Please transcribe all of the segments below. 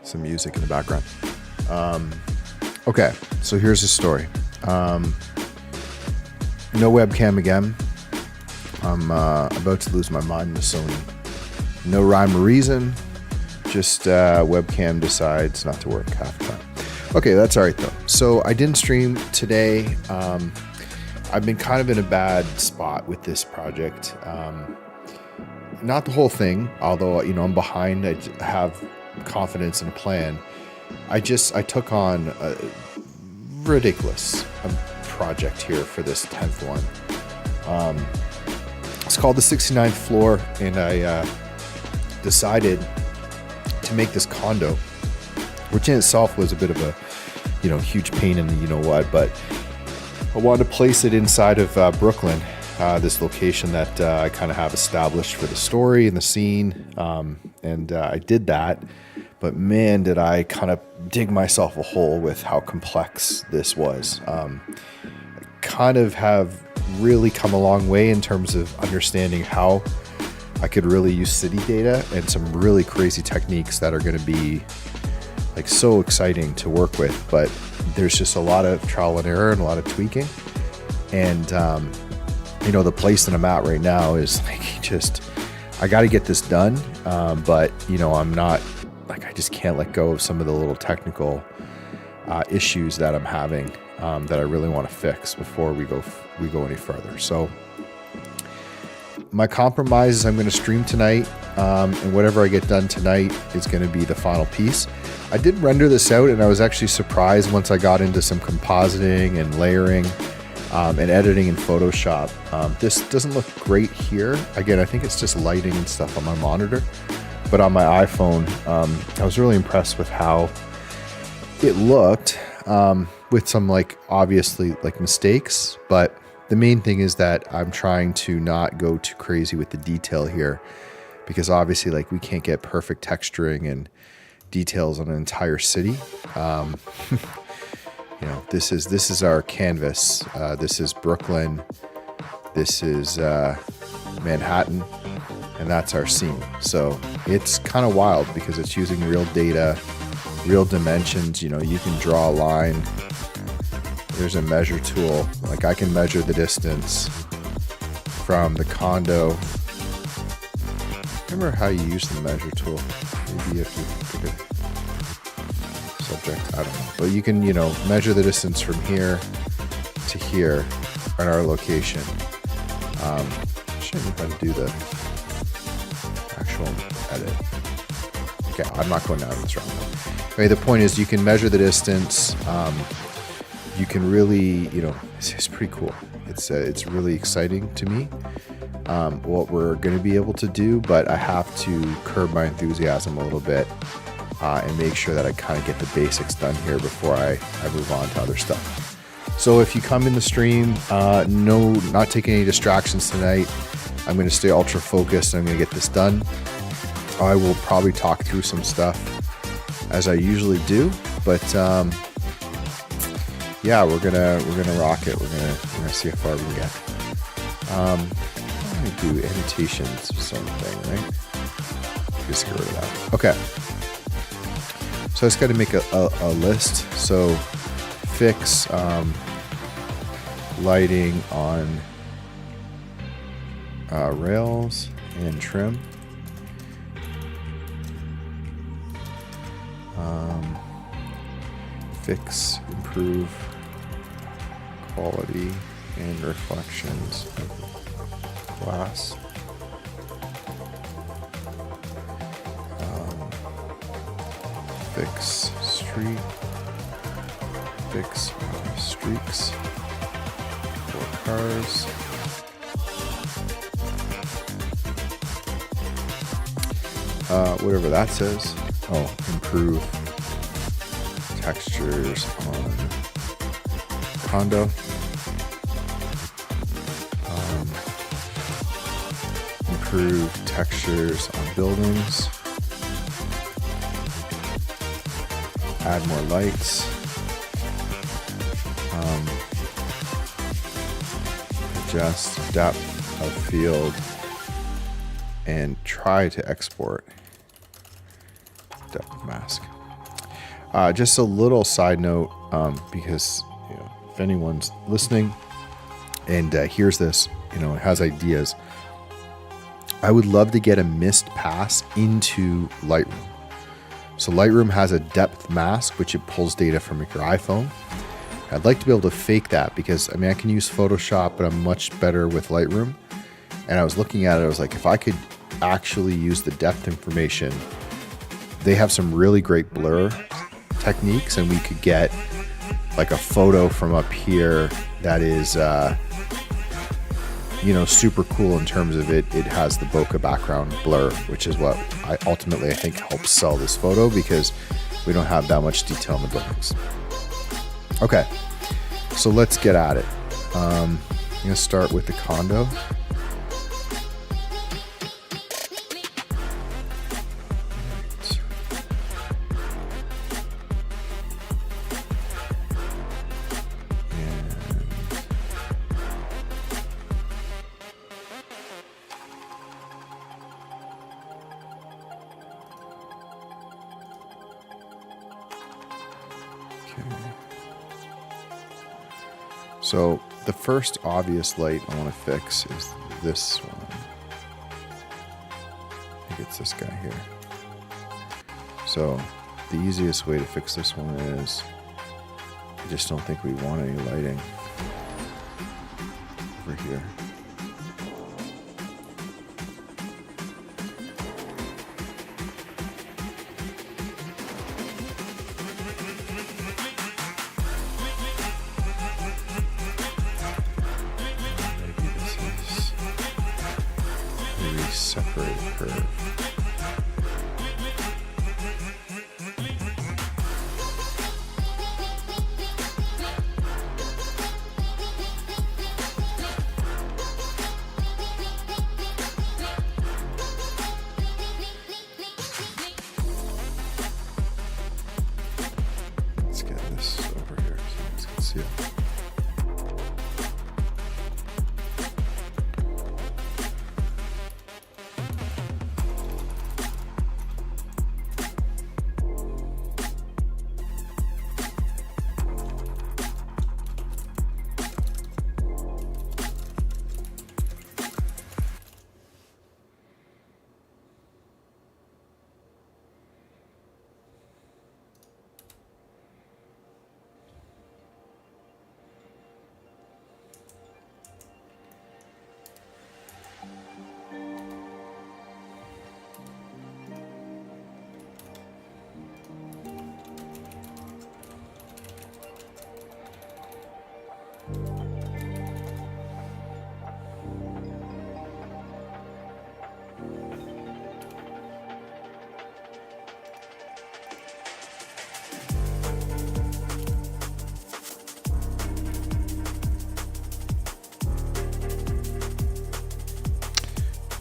some music in the background. Okay, so here's the story. No webcam again. I'm about to lose my mind in the Sony. No rhyme or reason. Just webcam decides not to work half the time. Okay, that's all right though. So I didn't stream today. I've been kind of in a bad spot with this project. Not the whole thing, although I'm behind. I have confidence and plan. I took on a ridiculous project here for this 10th one. It's called the 69th floor, and I decided to make this condo, which in itself was a bit of a huge pain in the but I wanted to place it inside of Brooklyn, this location that I kind of have established for the story and the scene, and I did that. But man, did I kind of dig myself a hole with how complex this was. I kind of have really come a long way in terms of understanding how I could really use city data and some really crazy techniques that are going to be like so exciting to work with. But there's just a lot of trial and error and a lot of tweaking. And, the place that I'm at right now is like, I got to get this done. But I'm not, I just can't let go of some of the little technical issues that I'm having that I really want to fix before we go any further. So my compromise is I'm going to stream tonight, and whatever I get done tonight is going to be the final piece. I did render this out, and I was actually surprised once I got into some compositing and layering and editing in Photoshop. This doesn't look great here. Again, I think it's just lighting and stuff on my monitor. But on my iPhone, I was really impressed with how it looked, with some obviously mistakes. But the main thing is that I'm trying to not go too crazy with the detail here, because obviously we can't get perfect texturing and details on an entire city. This is our canvas. This is Brooklyn. This is Manhattan. And that's our scene. So it's kind of wild because it's using real data, real dimensions. You can draw a line. There's a measure tool. I can measure the distance from the condo. Remember how you use the measure tool? Maybe if you pick a subject, I don't know. But you can, measure the distance from here to here at our location. Shouldn't know how to do the actual edit. Okay, I'm not going down this route. Okay, the point is you can measure the distance. You can really, it's pretty cool. It's really exciting to me, what we're going to be able to do, but I have to curb my enthusiasm a little bit and make sure that I kind of get the basics done here before I move on to other stuff. So if you come in the stream, not taking any distractions tonight. I'm going to stay ultra focused. I'm going to get this done. I will probably talk through some stuff as I usually do, but yeah, we're gonna rock it. We're gonna see how far we can get. I'm gonna do annotations or something, right? Just get rid of that. Okay. So I just got to make a list. So fix lighting on rails and trim. Fix, improve quality and reflections of glass. Fix streaks for cars. Whatever that says. Oh, improve textures on condo. Improve textures on buildings. Add more lights. Adjust depth of field and try to export depth mask. Just a little side note, because if anyone's listening and hears this, has ideas, I would love to get a mist pass into Lightroom. So Lightroom has a depth mask, which it pulls data from your iPhone. I'd like to be able to fake that because, I can use Photoshop, but I'm much better with Lightroom. And I was looking at it, I was like, if I could actually use the depth information, they have some really great blur techniques, and we could get like a photo from up here that is super cool in terms of it has the bokeh background blur, which is what I think helps sell this photo, because we don't have that much detail in the buildings. Okay, so let's get at it. I'm gonna start with the condo. So the first obvious light I want to fix is this one. I think it's this guy here. So the easiest way to fix this one is, I just don't think we want any lighting over here. Separate curve. Let's get this over here so you guys can see it.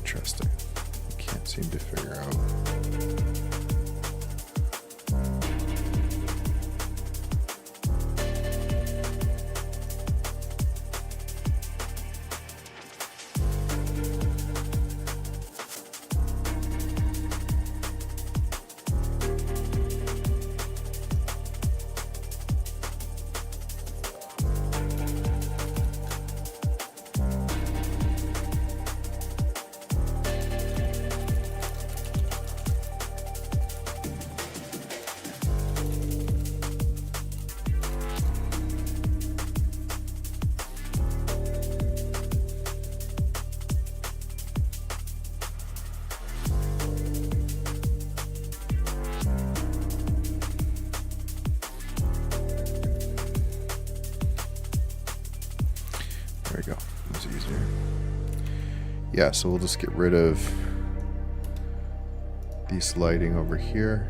Interesting. Can't seem to figure out. There we go. That's easier. Yeah, so we'll just get rid of this lighting over here.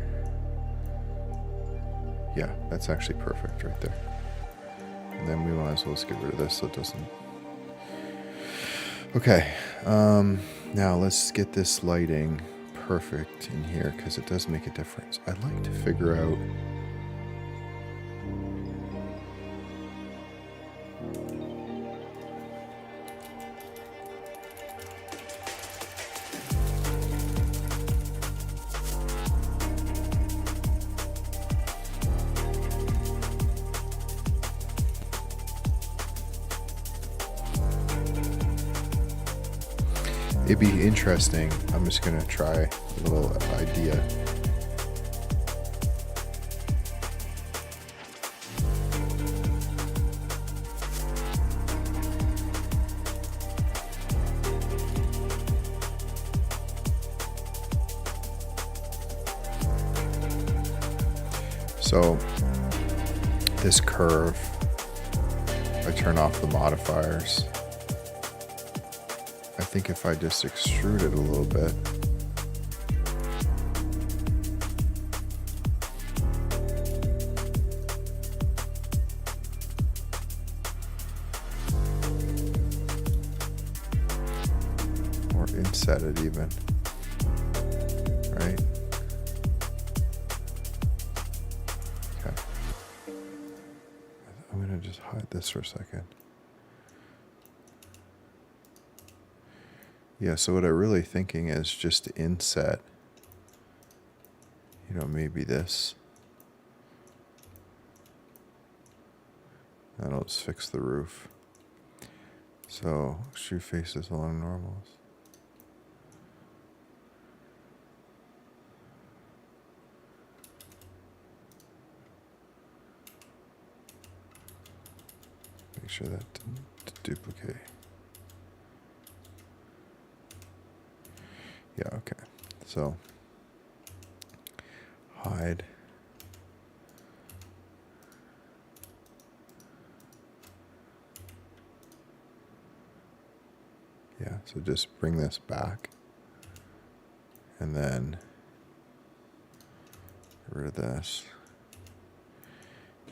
Yeah, that's actually perfect right there. And then we might as well just get rid of this so it doesn't. Okay, now let's get this lighting perfect in here because it does make a difference. I'd like to figure out. it'd be interesting. I'm just gonna try a little idea. So this curve, I turn off the modifiers. I think if I just extrude it a little bit, or inset it even, right? Okay. I'm gonna just hide this for a second. Yeah, so what I'm really thinking is just to inset, maybe this. That'll just fix the roof. So, extrude faces along normals. Make sure that didn't duplicate. Yeah, okay. So, hide. Yeah, so just bring this back. And then get rid of this.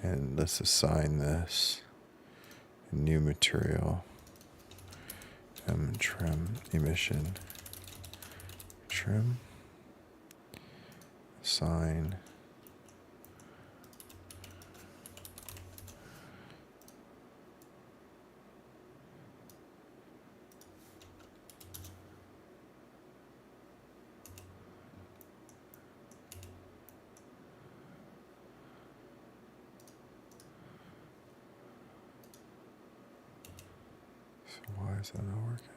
And let's assign this a new material. Trim emission. Trim, assign, so why is that not working?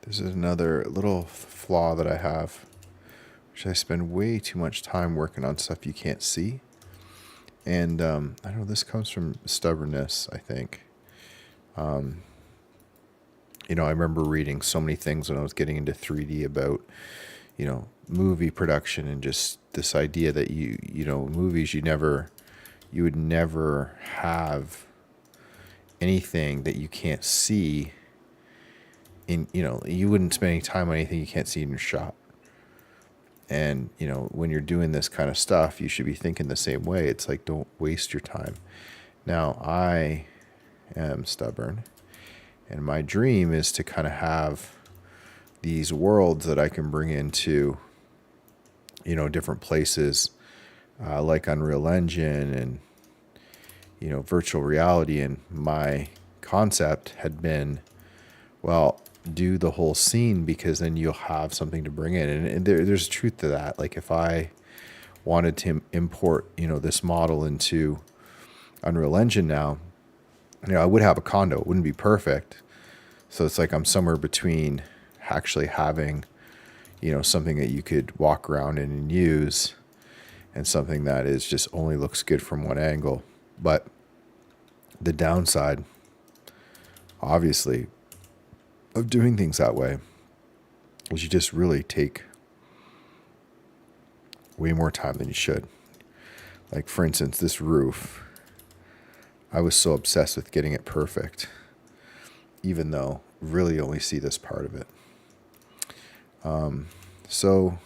This is another little flaw that I have, which I spend way too much time working on stuff you can't see. And I don't know, this comes from stubbornness, I think. I remember reading so many things when I was getting into 3D about, movie production, and just this idea that movies, you would never have anything that you can't see. You wouldn't spend any time on anything you can't see in your shop. And, when you're doing this kind of stuff, you should be thinking the same way. It's like, don't waste your time. Now, I am stubborn, and my dream is to kind of have these worlds that I can bring into, different places, like Unreal Engine and, virtual reality. And my concept had been, well, do the whole scene, because then you'll have something to bring in. And there's truth to that. Like, if I wanted to import, this model into Unreal Engine now, I would have a condo. It wouldn't be perfect. So it's like I'm somewhere between actually having, something that you could walk around in and use, and something that is just only looks good from one angle. But the downside, obviously, of doing things that way is you just really take way more time than you should. Like, for instance, this roof, I was so obsessed with getting it perfect, even though really only see this part of it. So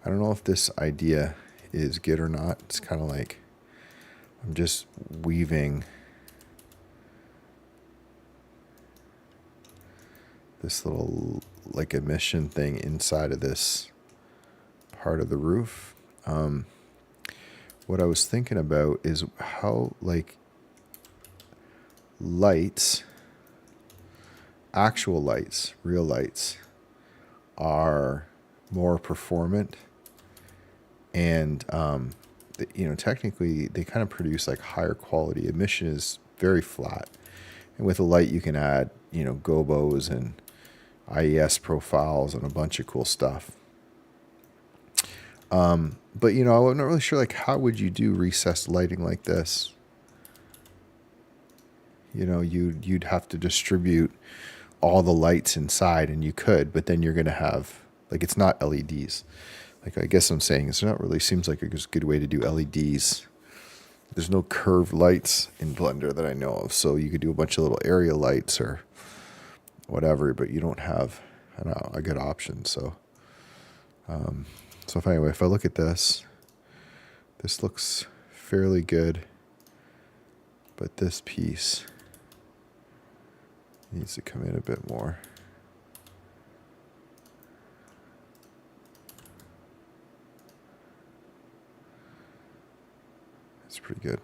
I don't know if this idea is good or not. It's kind of like I'm just weaving this little like emission thing inside of this part of the roof. What I was thinking about is how like lights, actual lights, real lights, are more performant, and technically they kind of produce like higher quality. Emission is very flat, and with a light you can add gobos and IES profiles and a bunch of cool stuff. But I'm not really sure, like, how would you do recessed lighting like this? You'd have to distribute all the lights inside, and you could, but then you're going to have, like, it's not LEDs. Like, I guess I'm saying it's not really seems like a good way to do LEDs. There's no curved lights in Blender that I know of, so you could do a bunch of little area lights or whatever, but you don't have a good option. So if I look at this looks fairly good, but this piece needs to come in a bit more. It's pretty good.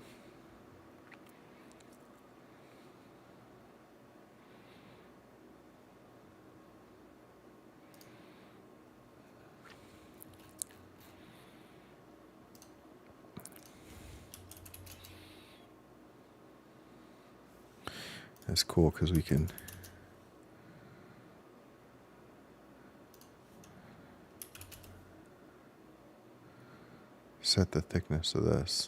That's cool because we can set the thickness of this.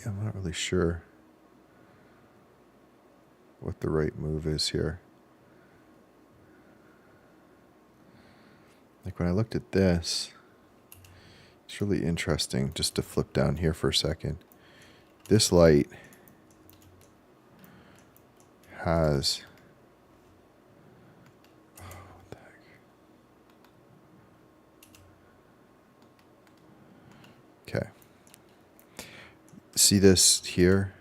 Yeah, I'm not really sure what the right move is here. Like, when I looked at this, it's really interesting just to flip down here for a second. This light has, what the heck? Okay. See this here?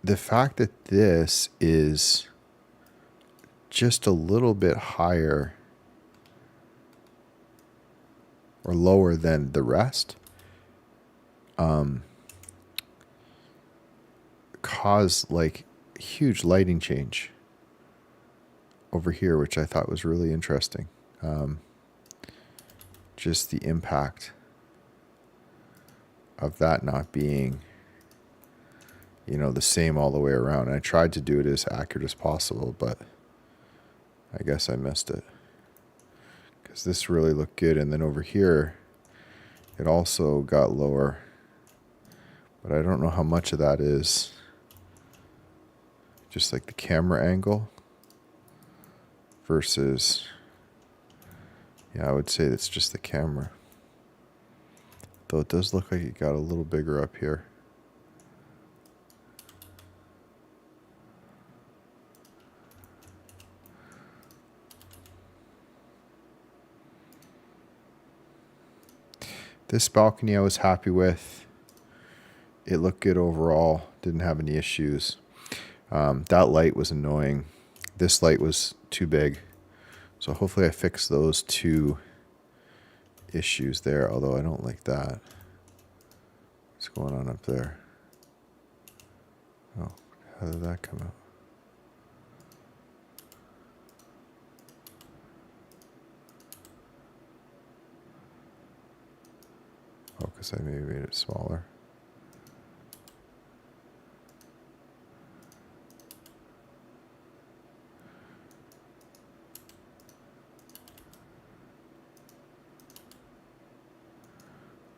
The fact that this is just a little bit higher or lower than the rest caused like huge lighting change over here, which I thought was really interesting. Just the impact of that not being the same all the way around. And I tried to do it as accurate as possible, but I guess I missed it, because this really looked good. And then over here it also got lower, but I don't know how much of that is just like the camera angle versus, I would say it's just the camera, though it does look like it got a little bigger up here. This balcony I was happy with. It looked good overall. Didn't have any issues. That light was annoying. This light was too big. So hopefully I fixed those two issues there, although I don't like that. What's going on up there? Oh, how did that come out? Oh, because I maybe made it smaller.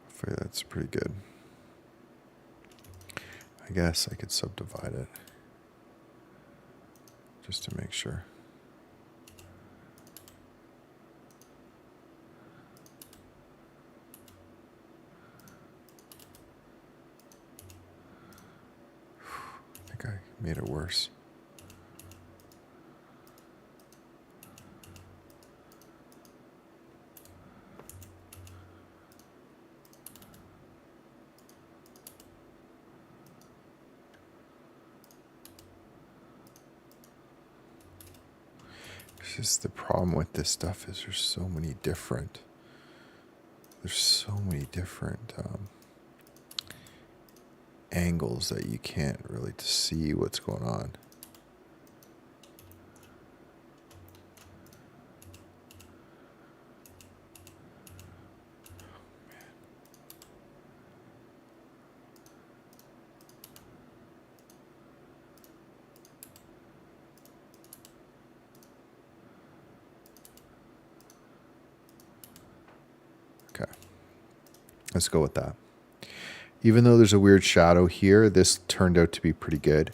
Hopefully that's pretty good. I guess I could subdivide it just to make sure. I think I made it worse. It's just the problem with this stuff is there's so many different angles that you can't really see what's going on. Okay, let's go with that. Even though there's a weird shadow here, this turned out to be pretty good.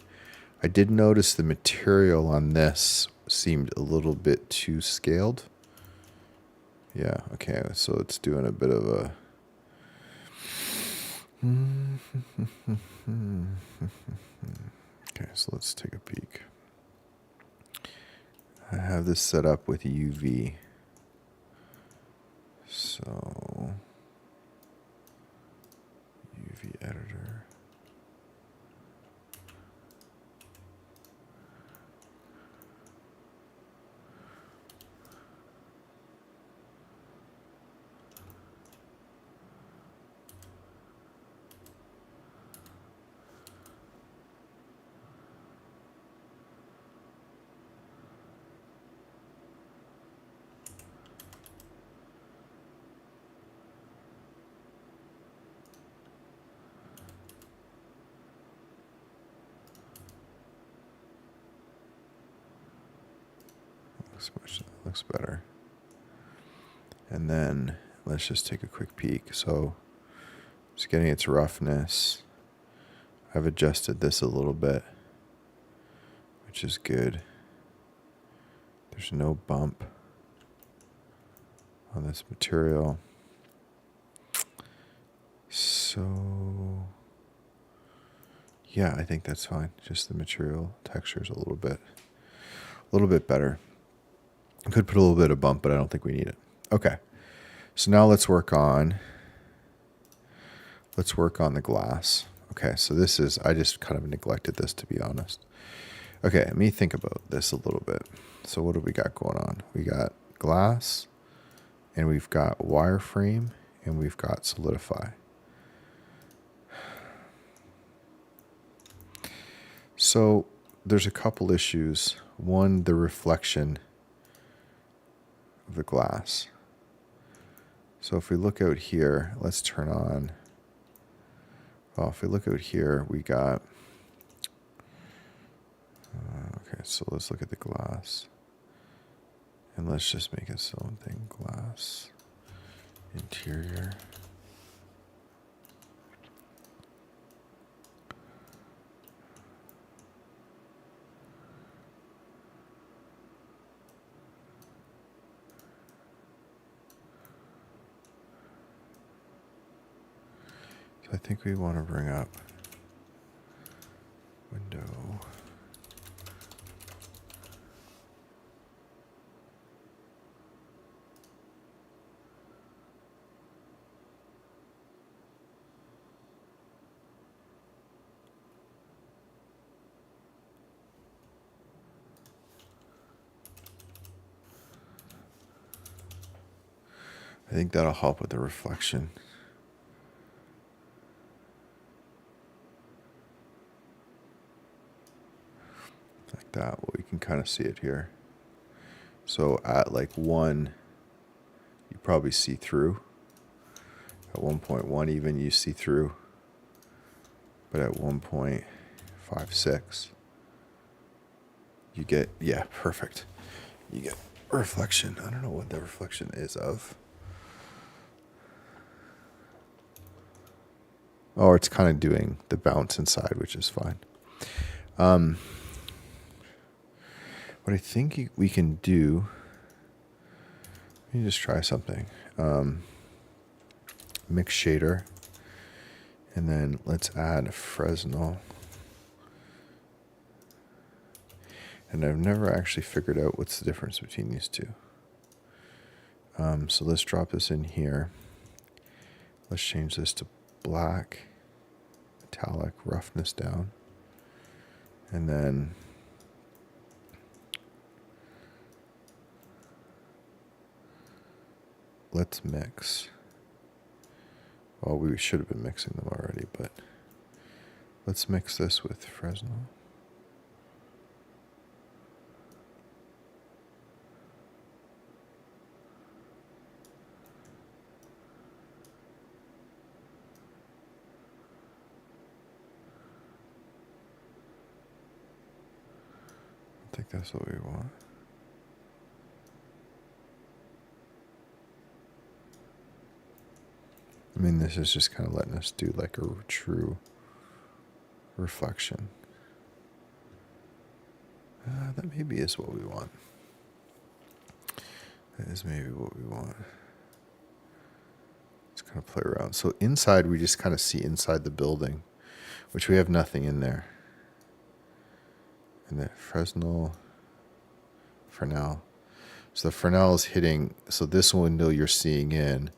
I did notice the material on this seemed a little bit too scaled. Yeah, okay, so it's doing a bit of a... Okay, so let's take a peek. I have this set up with UV. So, UV editor. Looks better. And then let's just take a quick peek. So just getting its roughness. I've adjusted this a little bit, which is good. There's no bump on this material. So yeah, I think that's fine. Just the material texture is a little bit better. I could put a little bit of bump, but I don't think we need it. Okay. So now let's work on the glass. Okay, so this is, I just kind of neglected this, to be honest. Okay, let me think about this a little bit. So what do we got going on? We got glass, and we've got wireframe, and we've got solidify. So there's a couple issues. One, the reflection of the glass. So if we look out here, let's turn on. Well, if we look out here, we got. Okay, so let's look at the glass. And let's just make its own thing. Glass. Interior. I think we want to bring up window. I think that'll help with the reflection. That, well, you can kind of see it here. So at like 1, you probably see through. At 1.1 even you see through, but at 1.56 you get, yeah, perfect. You get reflection. I don't know what the reflection is of. Oh, it's kind of doing the bounce inside, which is fine. What I think we can do, let me just try something. Mix shader, and then let's add Fresnel. And I've never actually figured out what's the difference between these two. So let's drop this in here. Let's change this to black, metallic, roughness down. And then let's mix. Well, we should have been mixing them already, but let's mix this with Fresnel. I think that's what we want. I mean, this is just kind of letting us do like a true reflection. That maybe is what we want. That is maybe what we want. Let's kind of play around. So inside, we just kind of see inside the building, which we have nothing in there. And the Fresnel, Fresnel. So the Fresnel is hitting, so this window you're seeing in,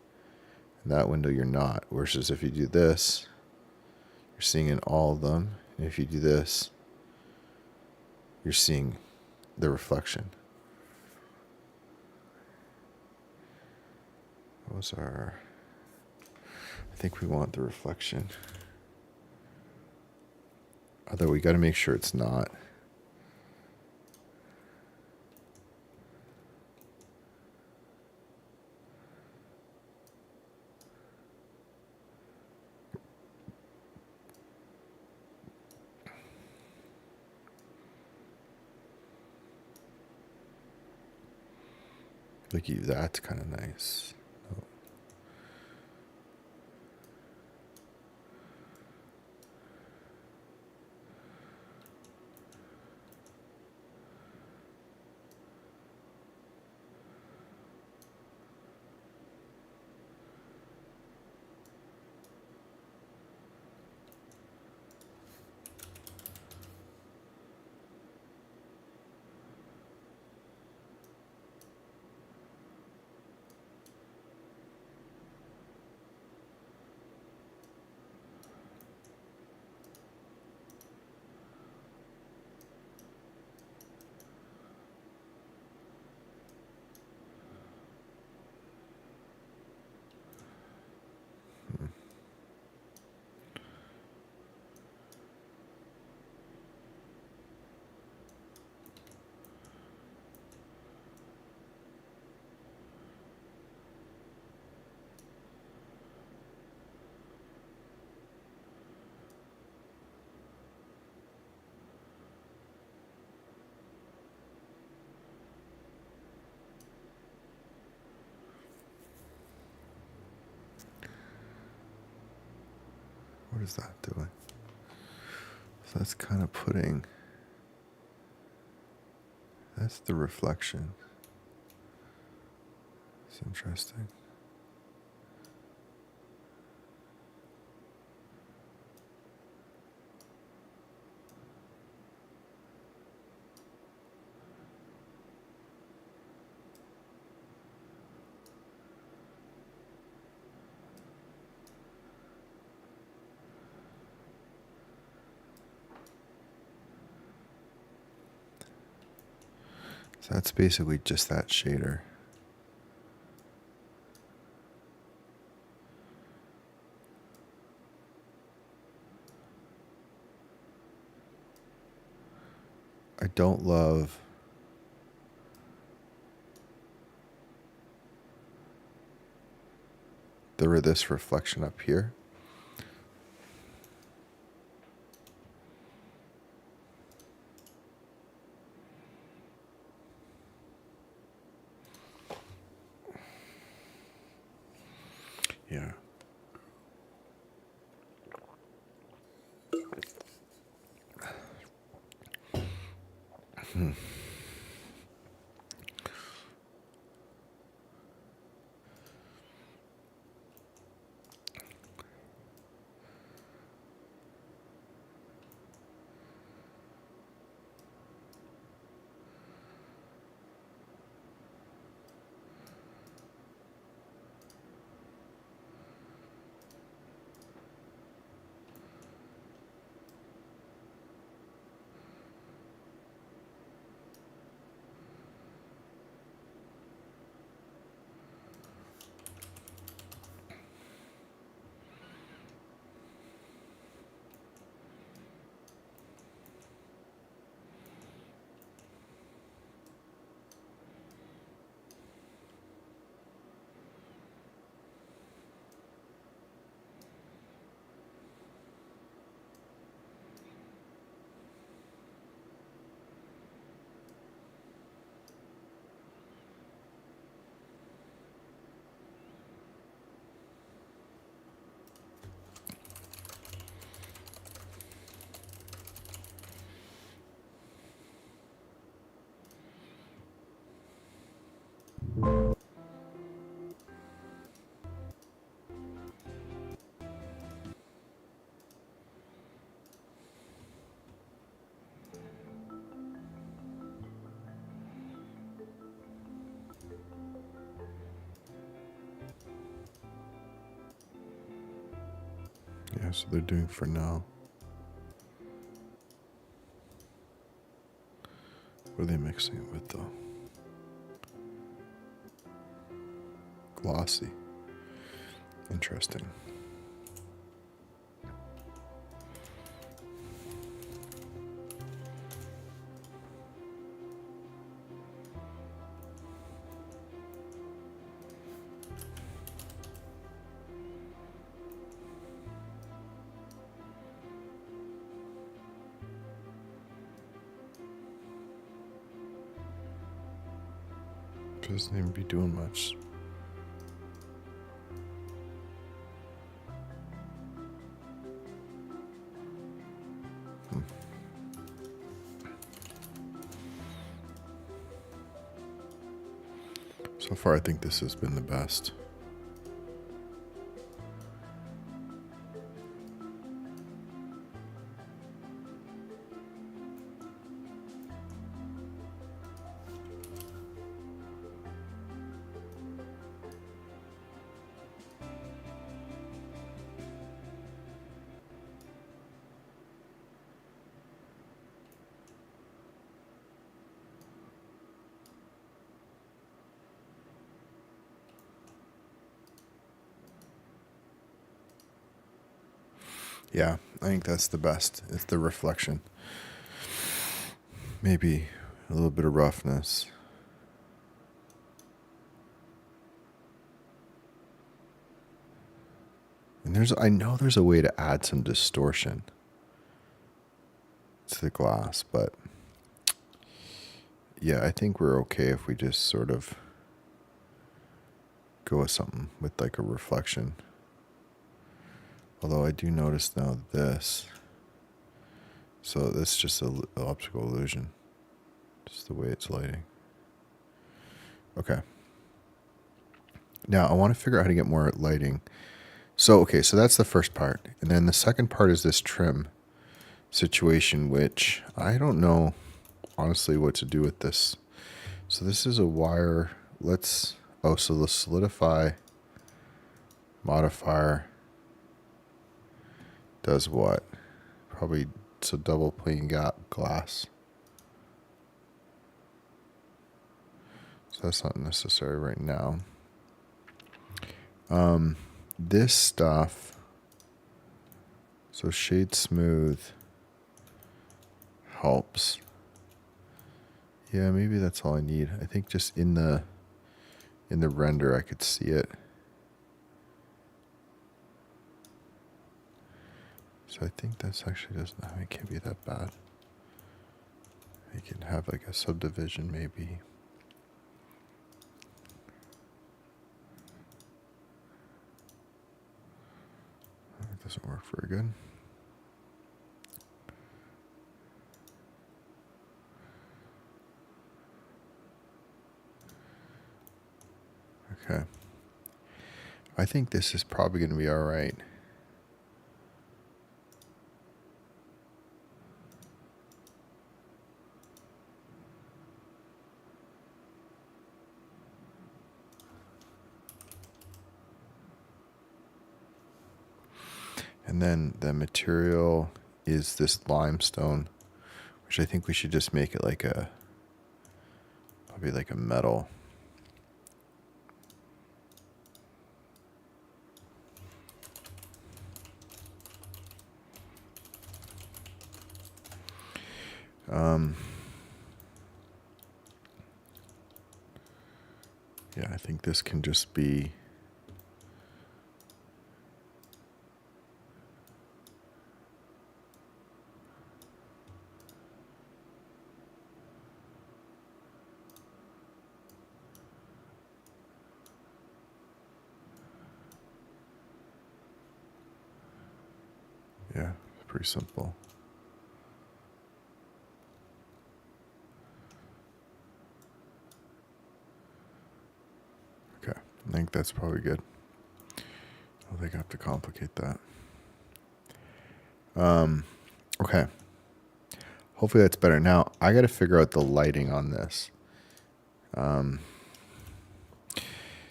and that window you're not. Versus if you do this, you're seeing in all of them. And if you do this, you're seeing the reflection. Those are, I think we want the reflection. Although we got to make sure it's not. Look, that's kind of nice. Oh. What is that doing? So that's kind of putting, that's the reflection. It's interesting. So that's basically just that shader. I don't love this reflection up here. Yeah. Yeah, so they're doing for now. What are they mixing it with though? Glossy. Interesting. Doesn't even be doing much. So far, I think this has been the best. Yeah, I think that's the best. It's the reflection. Maybe a little bit of roughness. And I know there's a way to add some distortion to the glass, but yeah, I think we're okay if we just sort of go with something with like a reflection. Although I do notice now this. So that's just an optical illusion. Just the way it's lighting. Okay. Now I want to figure out how to get more lighting. So that's the first part. And then the second part is this trim situation, which I don't know honestly what to do with this. So this is a wire. So the solidify modifier does what? Probably it's a double pane gap glass. So that's not necessary right now. This stuff, so shade smooth helps. Yeah, maybe that's all I need. I think just in the render I could see it. So I think this actually doesn't, it can't be that bad. You can have like a subdivision maybe. It doesn't work very good. Okay. I think this is probably going to be all right. And then the material is this limestone, which I think we should just make it like probably like a metal. Yeah, I think this can just be it's pretty simple. Okay, I think that's probably good. I don't think I have to complicate that. Okay. Hopefully that's better. Now, I got to figure out the lighting on this.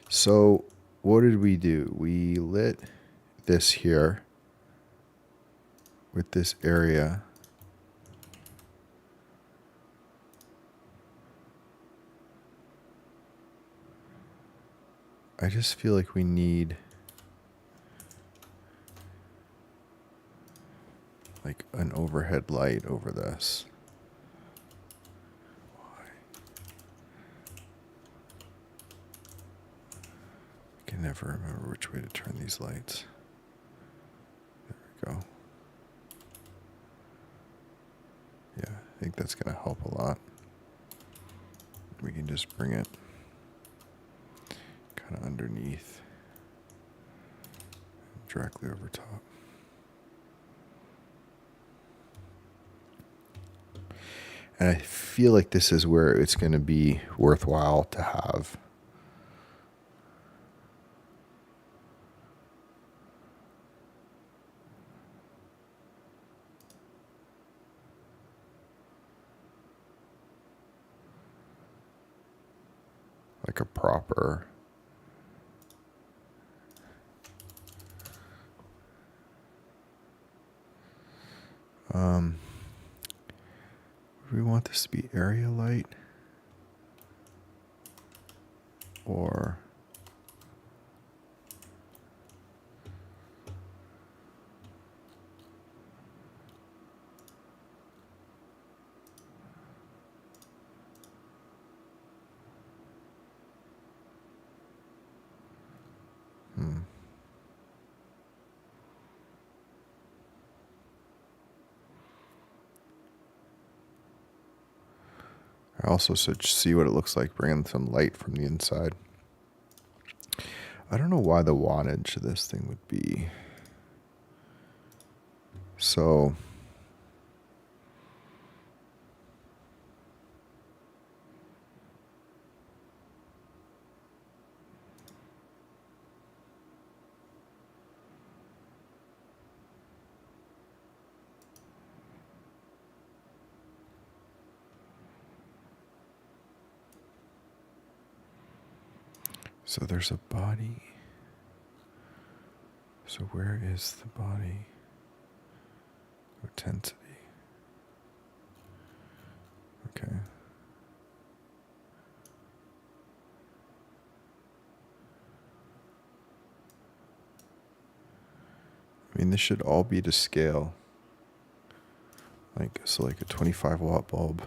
So what did we do? We lit this here with this area. I just feel like we need like an overhead light over this. Why? I can never remember which way to turn these lights. There we go. Yeah, I think that's going to help a lot. We can just bring it kind of underneath, directly over top. And I feel like this is where it's going to be worthwhile to have like a proper do we want this to be area light or I also should see what it looks like bringing some light from the inside. I don't know why the wattage of this thing would be so. So there's a body. So where is the body? Intensity. Okay. I mean, this should all be to scale. Like, so like a 25 watt bulb.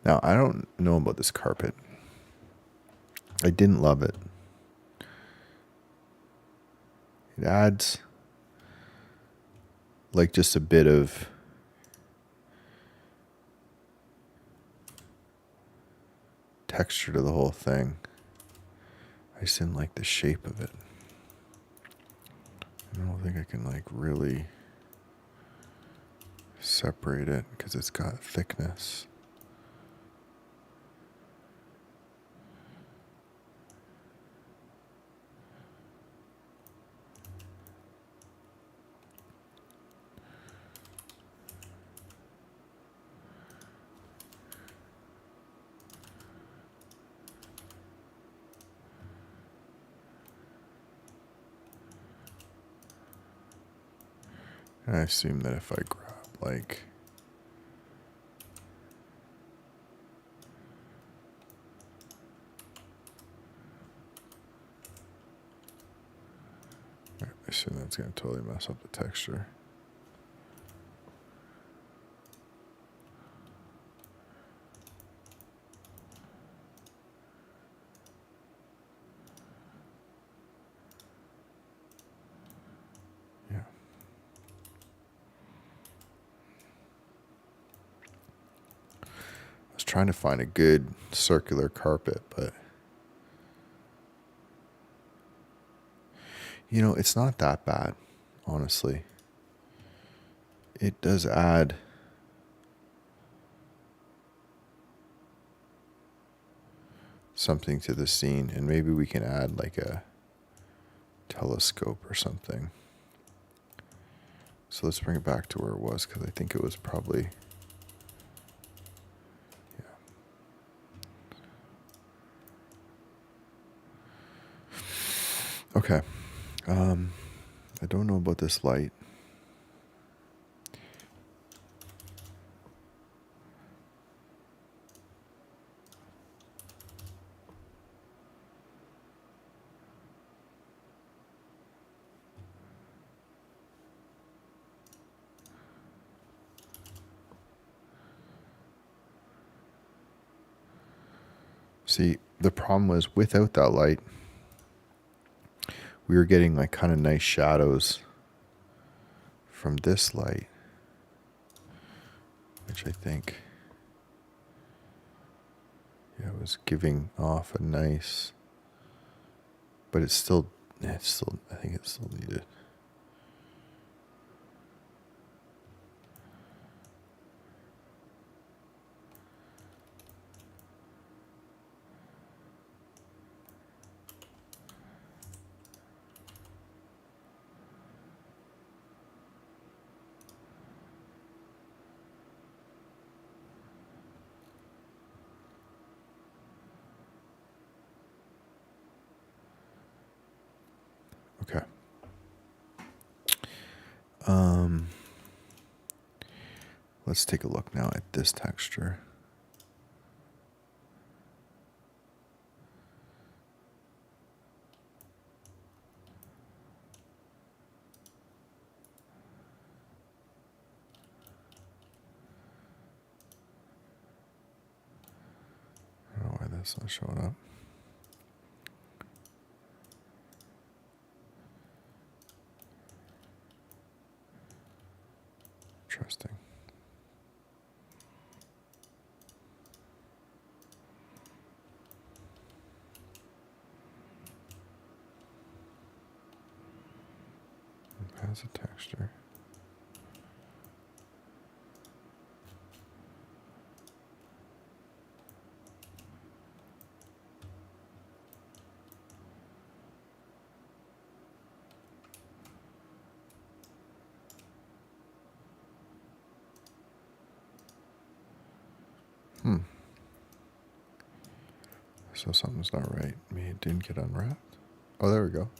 Now, I don't know about this carpet. I didn't love it. It adds like just a bit of texture to the whole thing. I just didn't like the shape of it. I don't think I can like really separate it because it's got thickness. And I assume that if I grab like I assume that's going to totally mess up the texture. Yeah. I was trying to find a good circular carpet, but you know, it's not that bad, honestly. It does add something to the scene, and maybe we can add like a telescope or something. So let's bring it back to where it was, because I think it was probably, yeah. Okay. I don't know about this light. See, the problem was without that light, we were getting like kind of nice shadows from this light, which I think, yeah, was giving off a nice, but I think it still needed. Okay. Let's take a look now at this texture. I don't know why that's not showing up. Interesting. It has a texture. So something's not right. Maybe it didn't get unwrapped. Oh, there we go.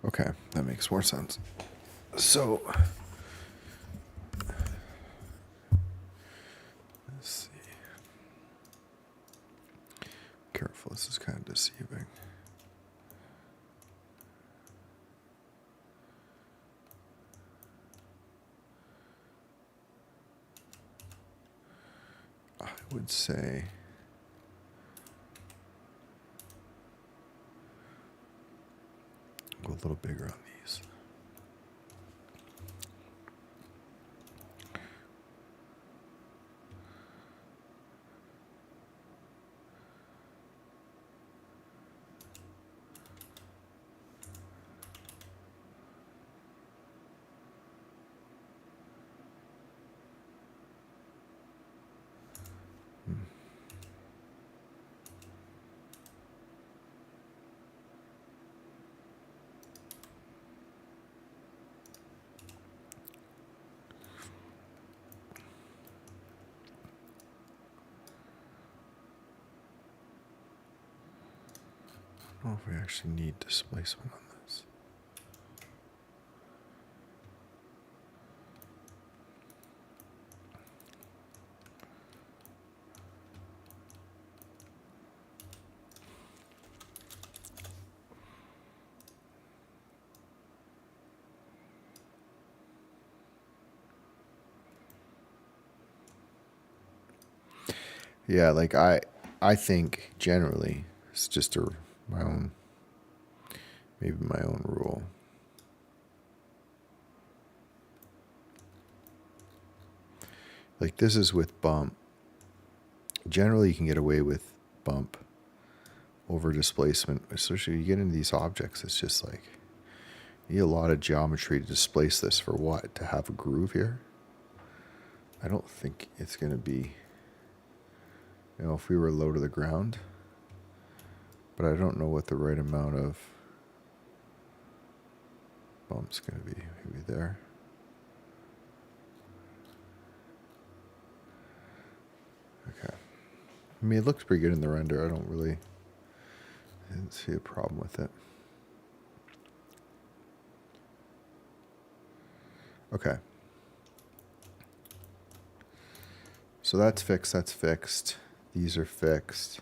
Okay, that makes more sense. So, let's see. Careful, this is kind of deceiving. I would say we'll little bigger on these. I don't know if we actually need displacement on this. Yeah, like I think generally it's just my own, maybe my own rule. Like this is with bump. Generally you can get away with bump over displacement, especially you get into these objects. It's just like you need a lot of geometry to displace this for what? To have a groove here? I don't think it's going to be, if we were low to the ground, but I don't know what the right amount of bump's going to be. Maybe there. Okay. I mean, it looks pretty good in the render. I didn't see a problem with it. Okay. So that's fixed. These are fixed.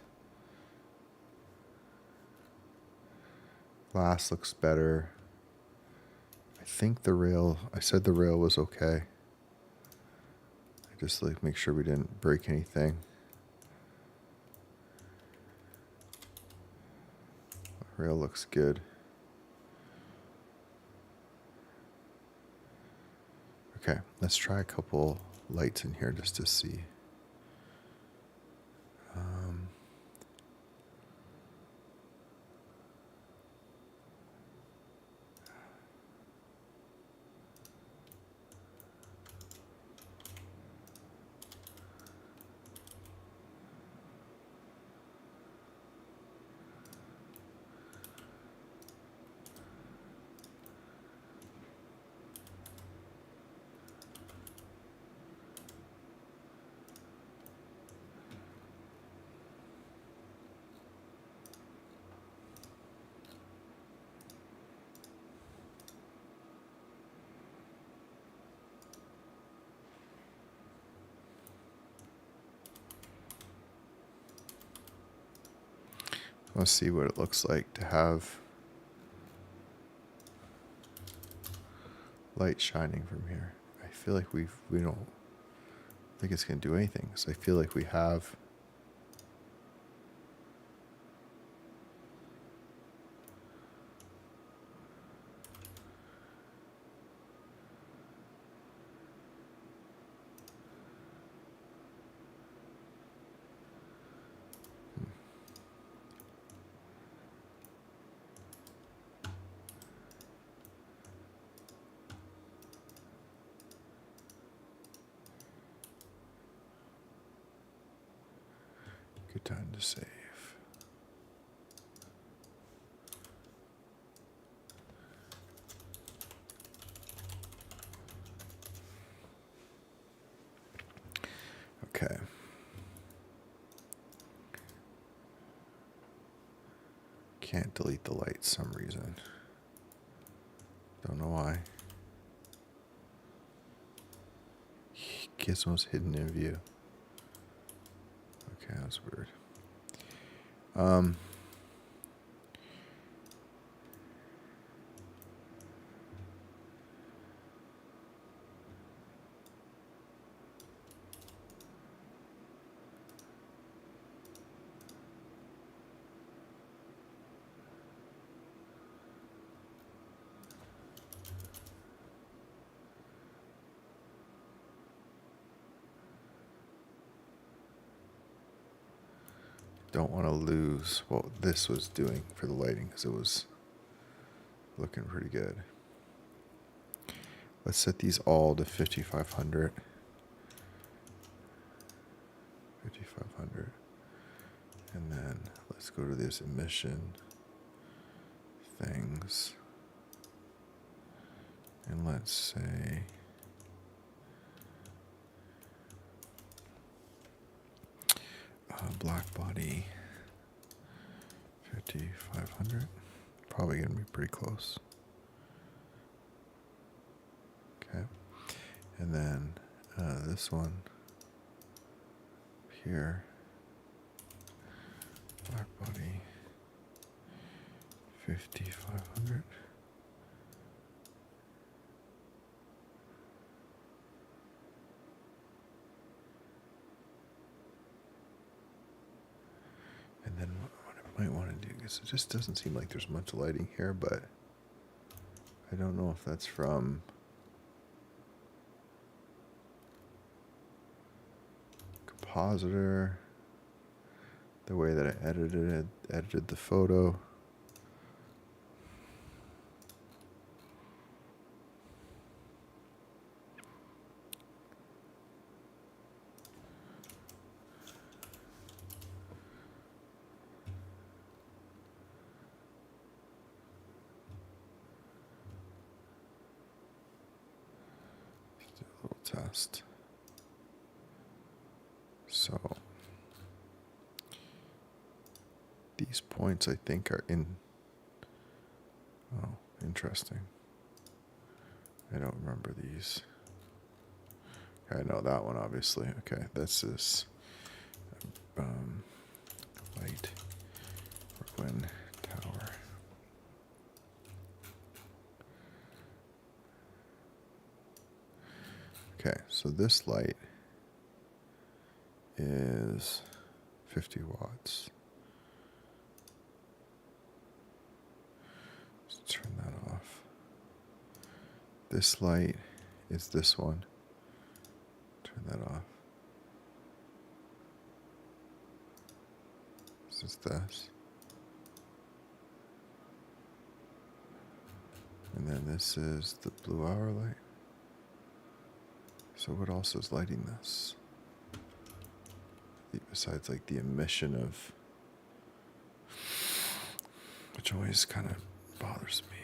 Glass looks better. I think I said the rail was okay. I just like make sure we didn't break anything. The rail looks good. Okay, let's try a couple lights in here just to see. Let's see what it looks like to have light shining from here. I feel like we don't think it's going to do anything. So I feel like we have good time to save. Okay. Can't delete the light some reason. Don't know why. Gizmo's hidden in view. Okay, that's weird. don't want to lose what this was doing for the lighting because it was looking pretty good. Let's set these all to 5500. 5500. And then let's go to this emission things. And let's say black body 5500. Probably going to be pretty close. Okay. And then this one here, black body 5500. And then what I might want to do, because it just doesn't seem like there's much lighting here, but I don't know if that's from compositor, the way that I edited the photo. Let's do a little test. So these points I think are in. Oh, interesting. I don't remember these. I know that one obviously. Okay, this is light Brooklyn Tower. Okay, so this light is 50 watts. Let's turn that off. This light is this one. Turn that off. This is this. And then this is the blue hour light. So what else is lighting this? Besides like the emission of, which always kind of bothers me.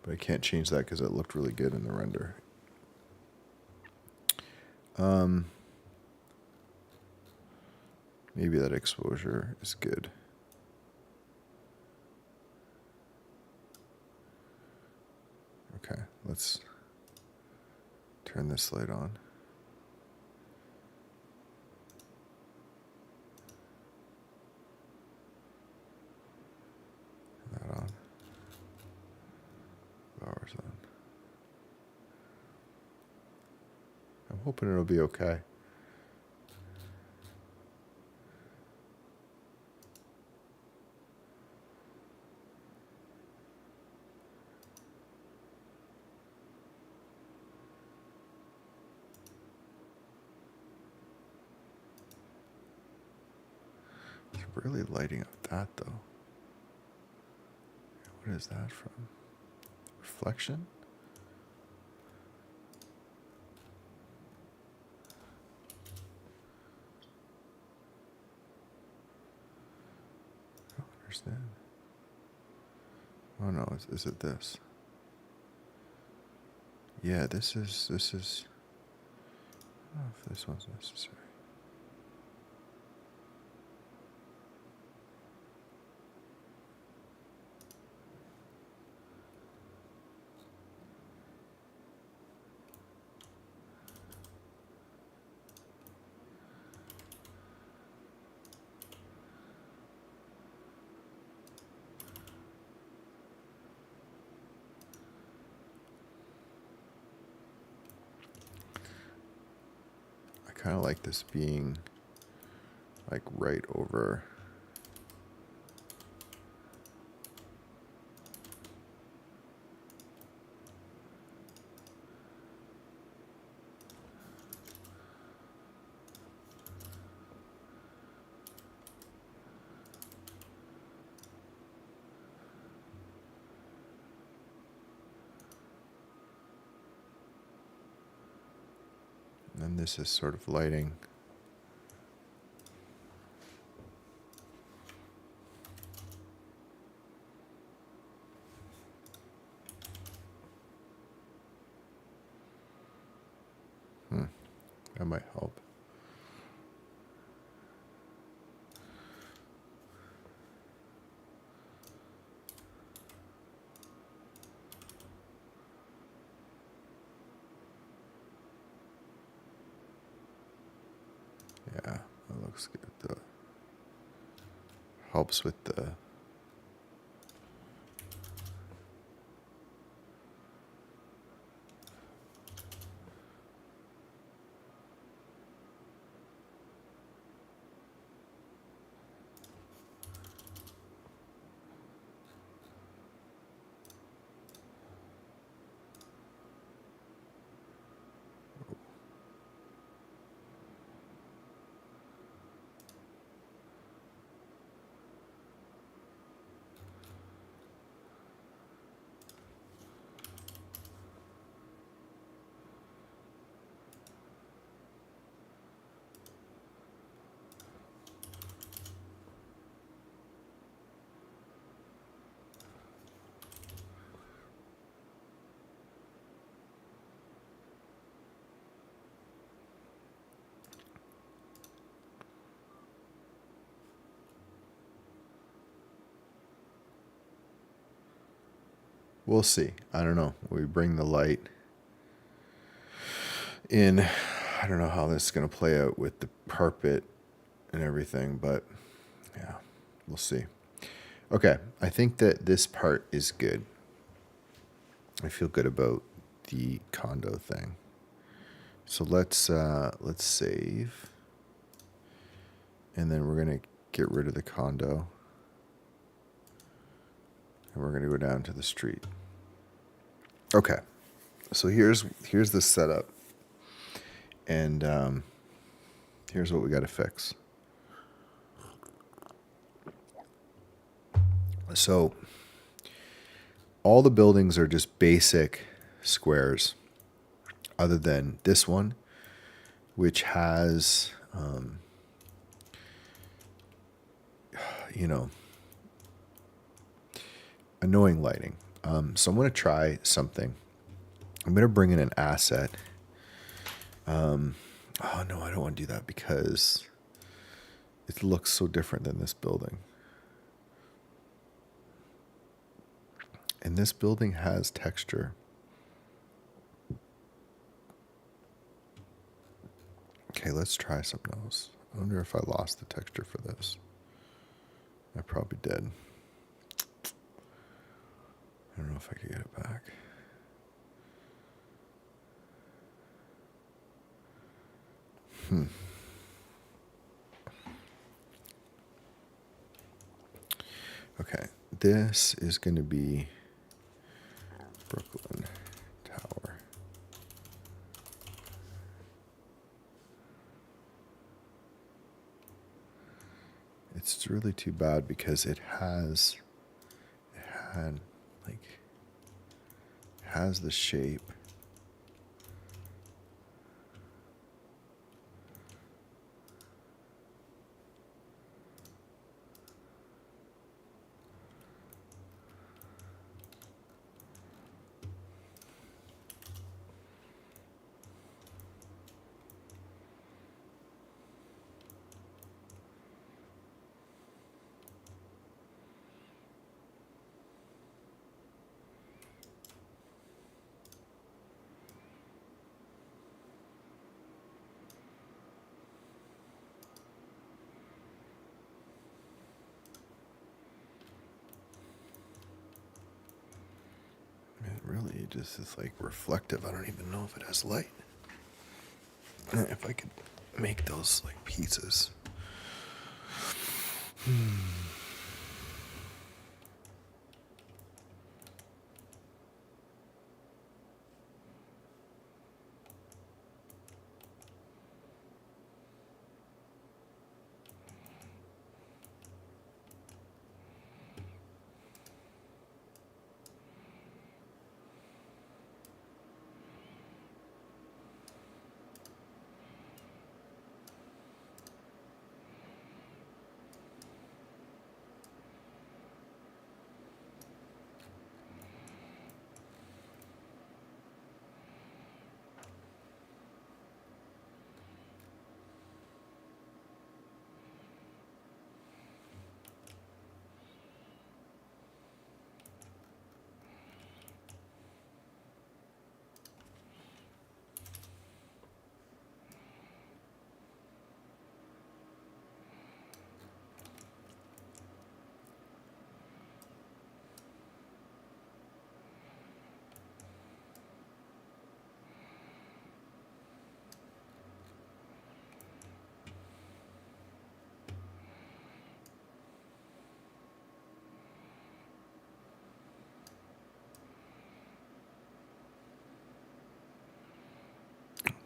But I can't change that because it looked really good in the render. Maybe that exposure is good. Okay, let's turn this light on. Turn that on. Power's on. I'm hoping it'll be okay. It's really lighting up that though. What is that from? Reflection? I don't understand. Oh no, is it this? Yeah, this is, I don't know if this one's necessary. I kind of like this being like right over. And this is sort of lighting. That might help. Yeah, that looks good. Helps with the we'll see. I don't know. We bring the light in. I don't know how this is going to play out with the carpet and everything, but yeah, we'll see. Okay, I think that this part is good. I feel good about the condo thing. So let's save, and then we're gonna get rid of the condo, and we're gonna go down to the street. Okay, so here's the setup, and here's what we got to fix. So all the buildings are just basic squares, other than this one, which has, annoying lighting. So I'm going to try something. I'm going to bring in an asset. Oh, no, I don't want to do that because it looks so different than this building. And this building has texture. Okay, let's try something else. I wonder if I lost the texture for this. I probably did. I don't know if I could get it back. Okay, this is going to be Brooklyn Tower. It's really too bad because it has the shape. Really just is like reflective. I don't even know if it has light. If I could make those like pieces.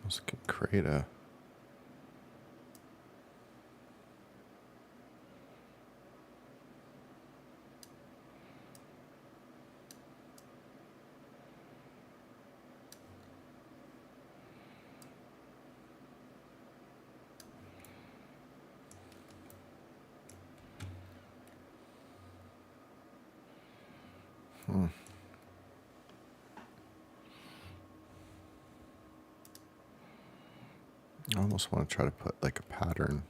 Let's create a. I almost want to try to put like a pattern.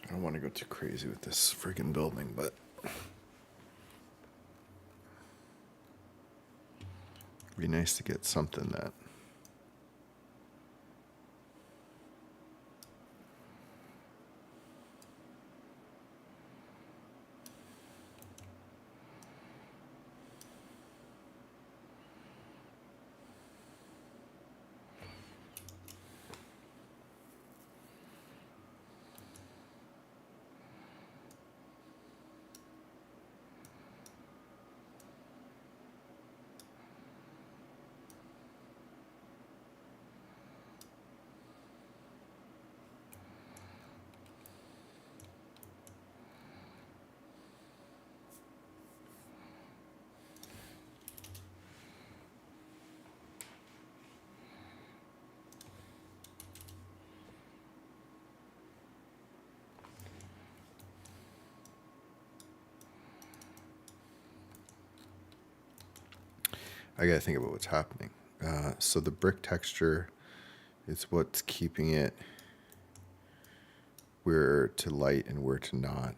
I don't want to go too crazy with this friggin' building, but it'd be nice to get something that I got to think about what's happening. So the brick texture is what's keeping it where to light and where to not.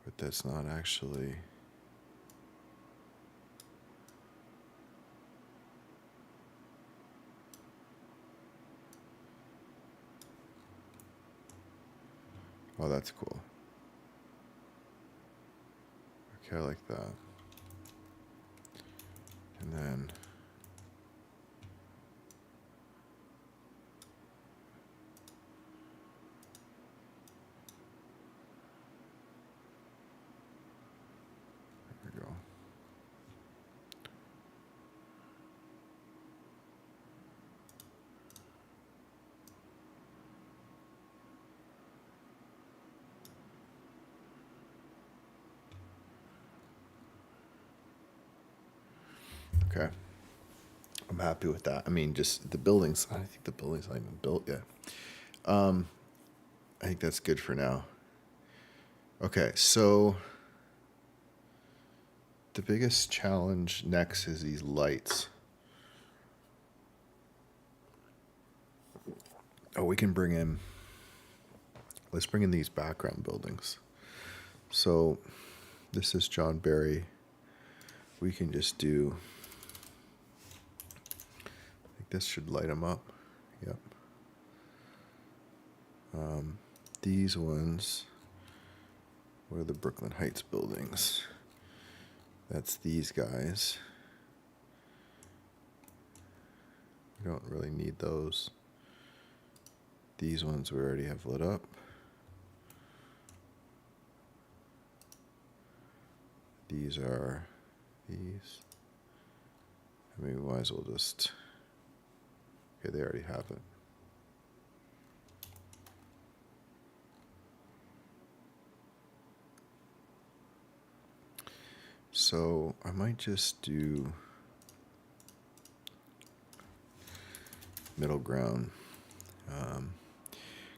But that's not actually... Oh, that's cool. Okay, I like that. And then there we go. Okay. I'm happy with that. I mean, just the buildings. I think the building's not even built yet. I think that's good for now. Okay, so the biggest challenge next is these lights. Oh, we can bring in... Let's bring in these background buildings. So this is John Barry. We can just do... I think this should light them up. Yep. These ones... What are the Brooklyn Heights buildings? That's these guys. We don't really need those. These ones we already have lit up. These are these. I mean, we might as well just... Okay, they already have it. So I might just do middle ground,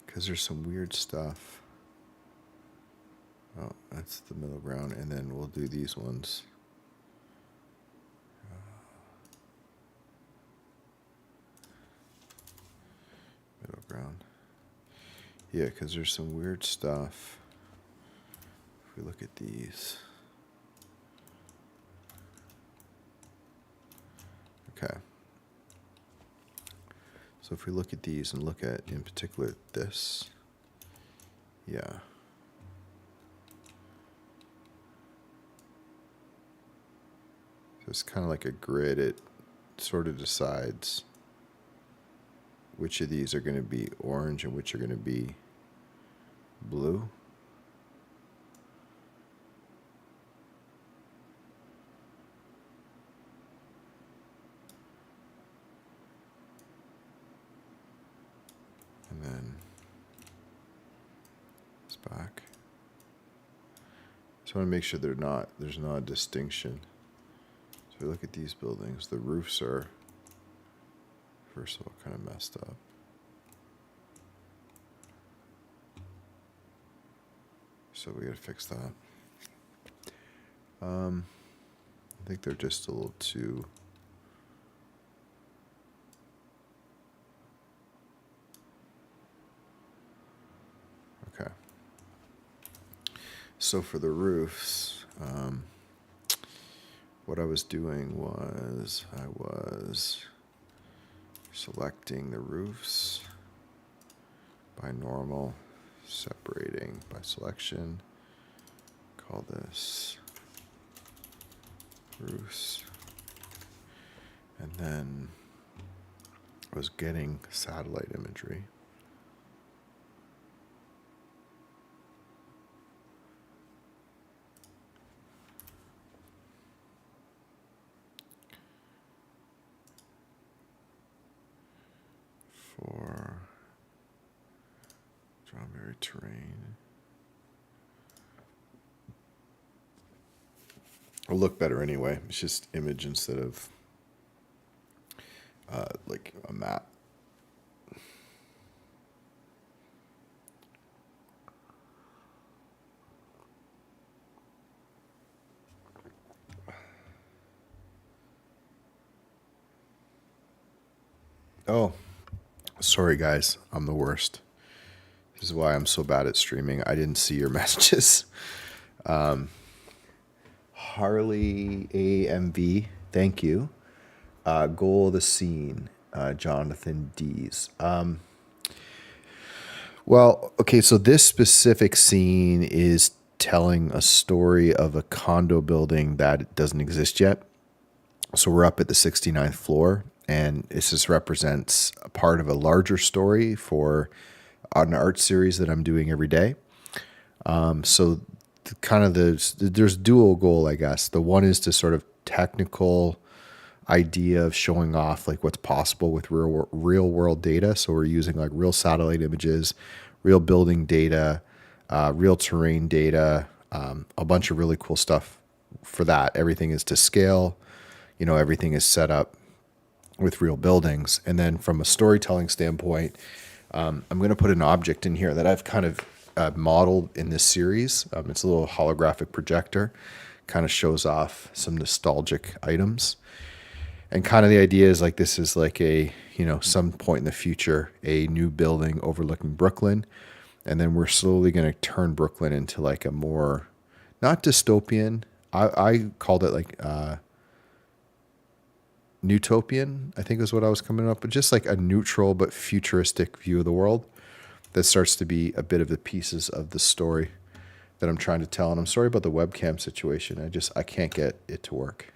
because there's some weird stuff. Oh, that's the middle ground, and then we'll do these ones. Middle ground. Yeah, because there's some weird stuff. If we look at these. Okay. So if we look at these and look at, in particular, this. Yeah. So it's kind of like a grid. It sort of decides which of these are going to be orange and which are going to be blue. And then it's back. So I want to make sure there's not a distinction. So we look at these buildings. The roofs are, first of all, kind of messed up. So we gotta fix that. I think they're just a little too... Okay. So for the roofs, what I was doing was I was selecting the roofs by normal, separating by selection. Call this roofs. And then I was getting satellite imagery. For strawberry terrain. It'll look better anyway. It's just image instead of like a map. Oh, sorry guys, I'm the worst. This is why I'm so bad at streaming. I didn't see your messages. Harley AMV, thank you. Goal of the scene, Jonathan Dees. Well, okay, so this specific scene is telling a story of a condo building that doesn't exist yet. So we're up at the 69th floor, and this just represents a part of a larger story for an art series that I'm doing every day. So there's dual goal, I guess. The one is to sort of technical idea of showing off like what's possible with real world data. So we're using like real satellite images, real building data, real terrain data, a bunch of really cool stuff for that. Everything is to scale, everything is set up with real buildings. And then from a storytelling standpoint, I'm going to put an object in here that I've kind of modeled in this series. It's a little holographic projector, kind of shows off some nostalgic items. And kind of the idea is like this is like a, some point in the future, a new building overlooking Brooklyn. And then we're slowly going to turn Brooklyn into like a more, not dystopian. I called it like Newtopian, I think is what I was coming up with. Just like a neutral but futuristic view of the world that starts to be a bit of the pieces of the story that I'm trying to tell. And I'm sorry about the webcam situation. I can't get it to work.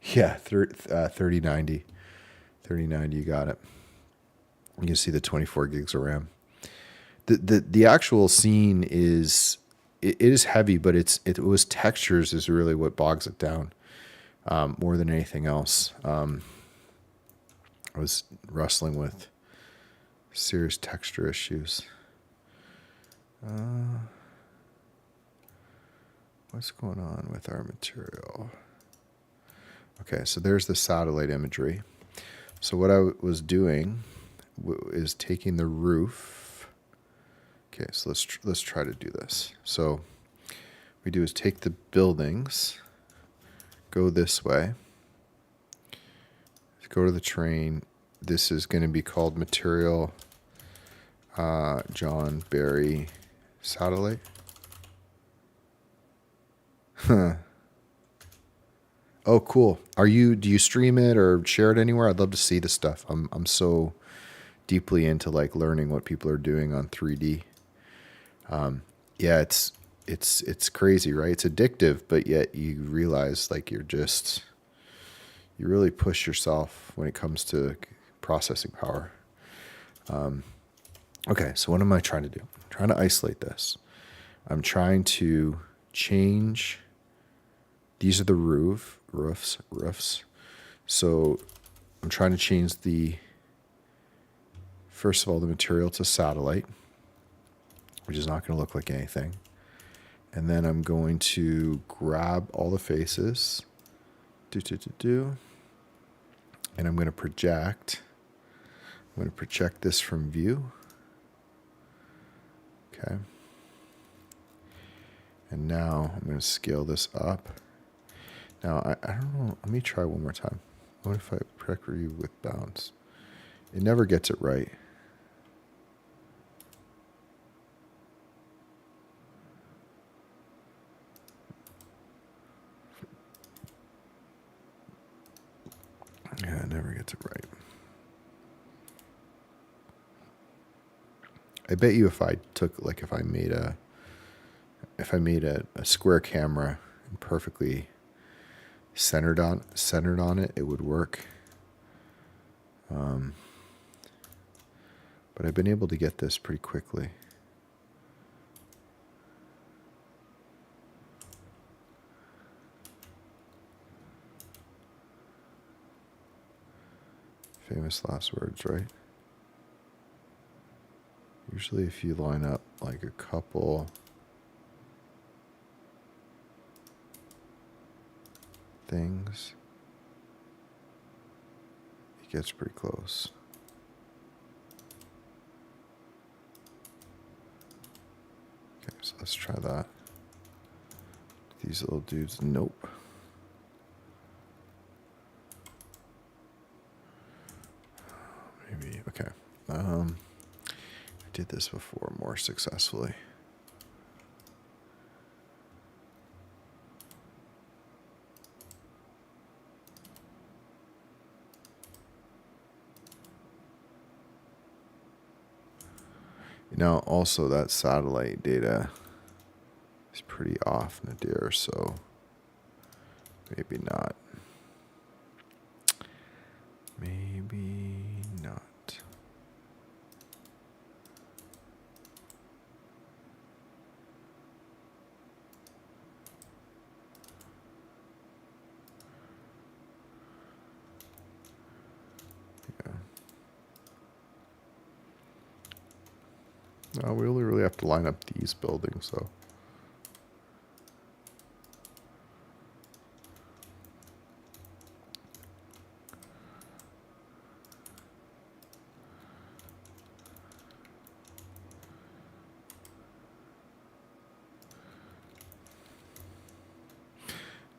Yeah, 3090. 3090, you got it. You can see the 24 gigs of RAM. The actual scene is it is heavy, but it was textures is really what bogs it down more than anything else. I was wrestling with serious texture issues. What's going on with our material? Okay, so there's the satellite imagery. So what I was doing is taking the roof. Okay, so let's try to do this. So we do is take the buildings, go this way, go to the terrain. This is going to be called material John Barry satellite. Huh. Oh, cool. Do you stream it or share it anywhere? I'd love to see the stuff. I'm so deeply into like learning what people are doing on 3D. Yeah, it's crazy, right? It's addictive, but yet you realize like you really push yourself when it comes to processing power. Okay, so what am I trying to do? I'm trying to isolate this. I'm trying to change. These are the roofs. So I'm trying to change first of all, the material to satellite, which is not going to look like anything. And then I'm going to grab all the faces. And I'm going to project. I'm going to project this from view. Okay. And now I'm going to scale this up. Now, I don't know. Let me try one more time. What if I project view with bounds? It never gets it right. Yeah, it never gets it right. I bet you if I made a square camera and perfectly centered on it, it would work. But I've been able to get this pretty quickly. Famous last words, right? Usually if you line up like a couple things, it gets pretty close. Okay, so let's try that. These little dudes, nope. Okay. I did this before more successfully. Now, also that satellite data is pretty off, Nadir, so maybe not. Maybe not. Yeah. No, we only really have to line up these buildings, so.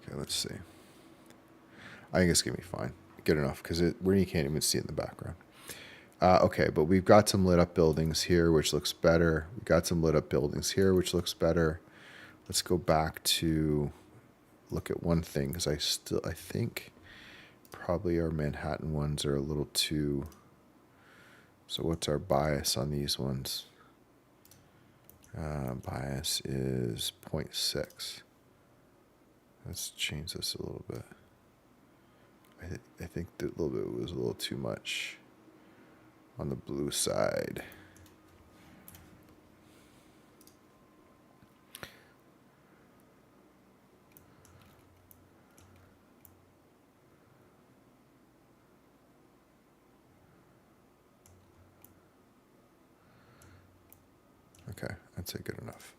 Okay, let's see. I think it's going to be fine. Good enough, because where you can't even see it in the background. Okay, but we've got some lit up buildings here, which looks better. We've got some lit up buildings here, which looks better. Let's go back to look at one thing, because I think probably our Manhattan ones are a little too. So what's our bias on these ones? Bias is 0.6. Let's change this a little bit. I think that a little bit was a little too much on the blue side. Okay, I'd say good enough.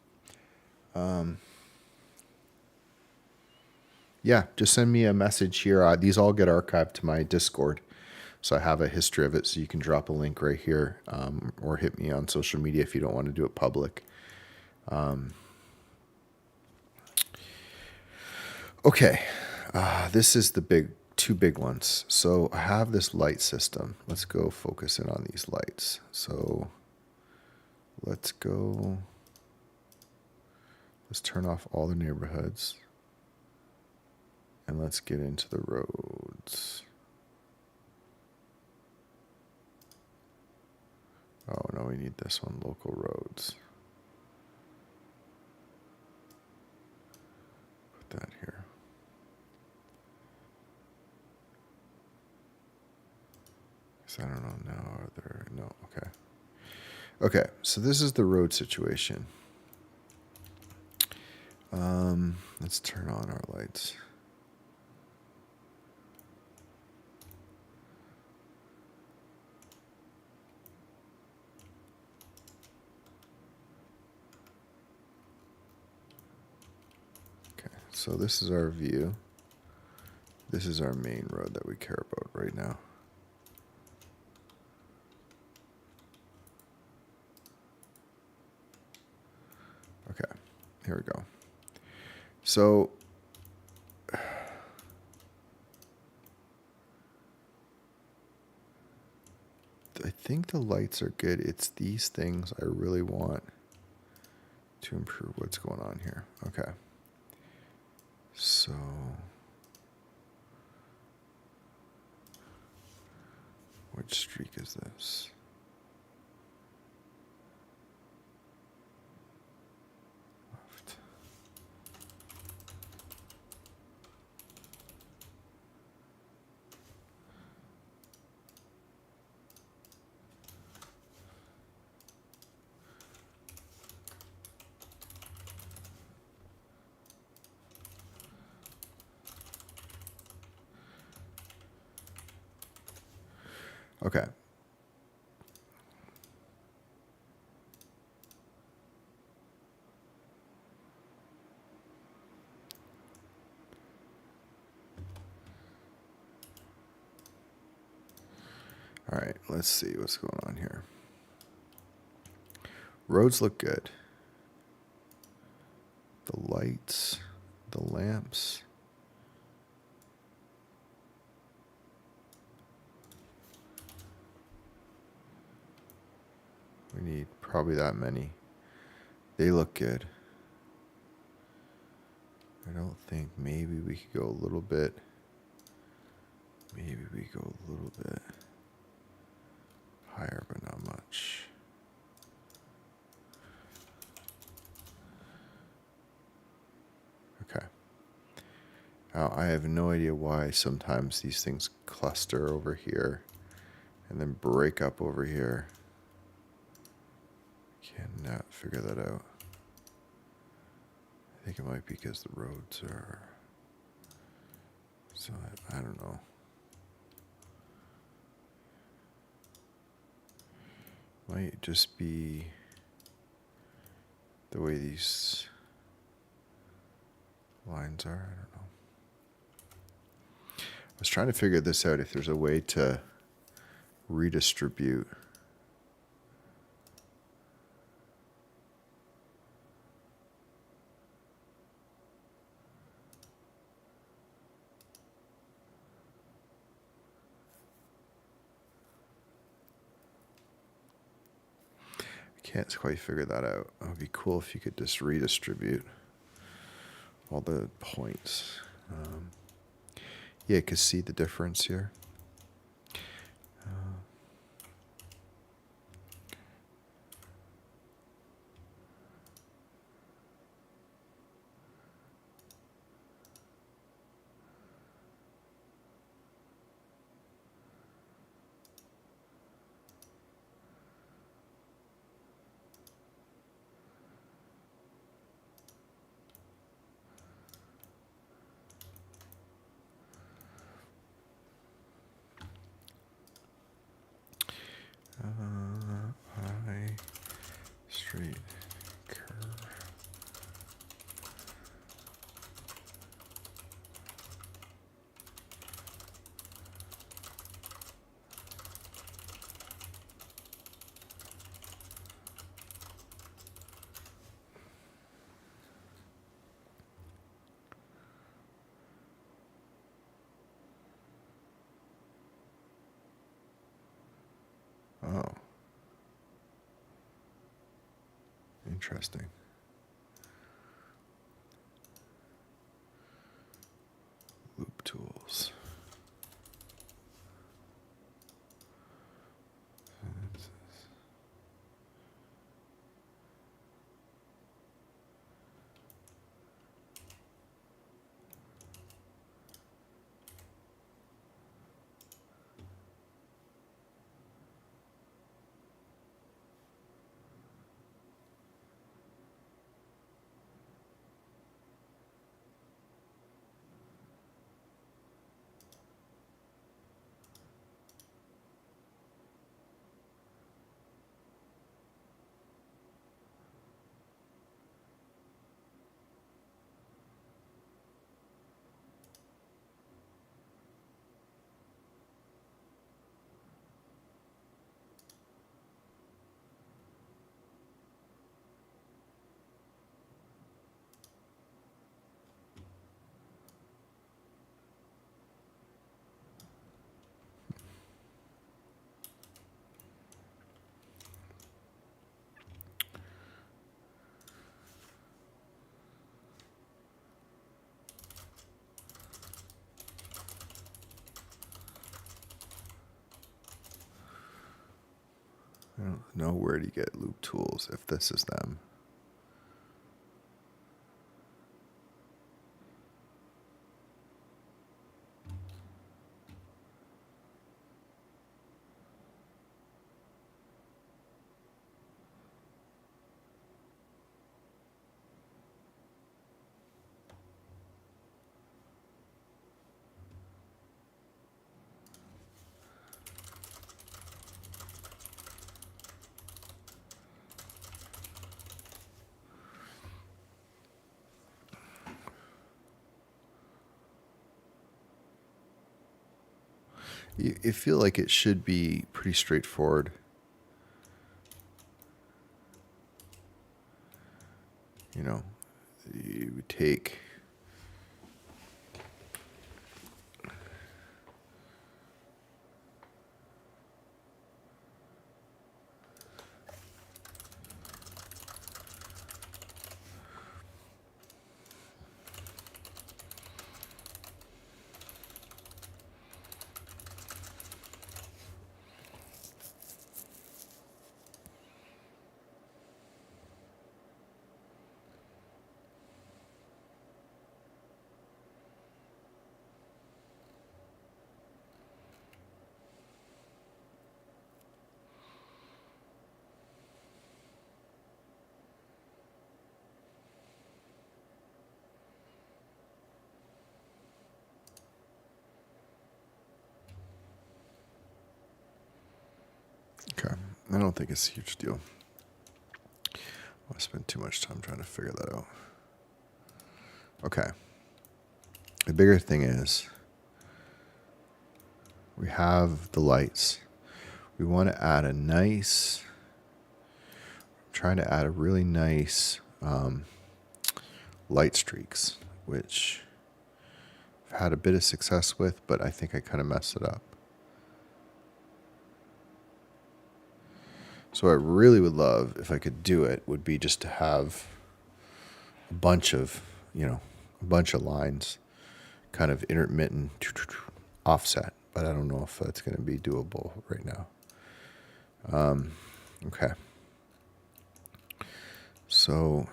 Yeah, just send me a message here. These all get archived to my Discord. So I have a history of it, so you can drop a link right here, or hit me on social media if you don't want to do it public. Okay, this is the two big ones. So I have this light system. Let's go focus in on these lights. So let's turn off all the neighborhoods, and let's get into the roads. Oh, no, we need this one, local roads. Put that here. I don't know now. Are there? No. Okay. Okay. So this is the road situation. Let's turn on our lights. Okay. So this is our view. This is our main road that we care about right now. Okay, here we go. So I think the lights are good. It's these things I really want to improve what's going on here. Okay. So which streak is this? Left. Okay. All right, let's see what's going on here. Roads look good. The lights, the lamps. We need probably that many. They look good. I don't think maybe we could go a little bit. Maybe we go a little bit higher, but not much. Okay. Now, I have no idea why sometimes these things cluster over here and then break up over here. Cannot figure that out. I think it might be because the roads are... So I don't know. Might just be the way these lines are. I don't know. I was trying to figure this out, if there's a way to redistribute. Can't quite figure that out. It would be cool if you could just redistribute all the points. Yeah, you can see the difference here. I straight curve. Oh. Interesting. Loop tools. I don't know where to get loop tools if this is them. You feel like it should be pretty straightforward. You know, you would take Okay. I don't think it's a huge deal. I spent too much time trying to figure that out. Okay. The bigger thing is we have the lights. We want to add trying to add a really nice light streaks, which I've had a bit of success with, but I think I kind of messed it up. So what I really would love, if I could do it, would be just to have a bunch of lines, kind of intermittent offset. But I don't know if that's going to be doable right now. Okay. So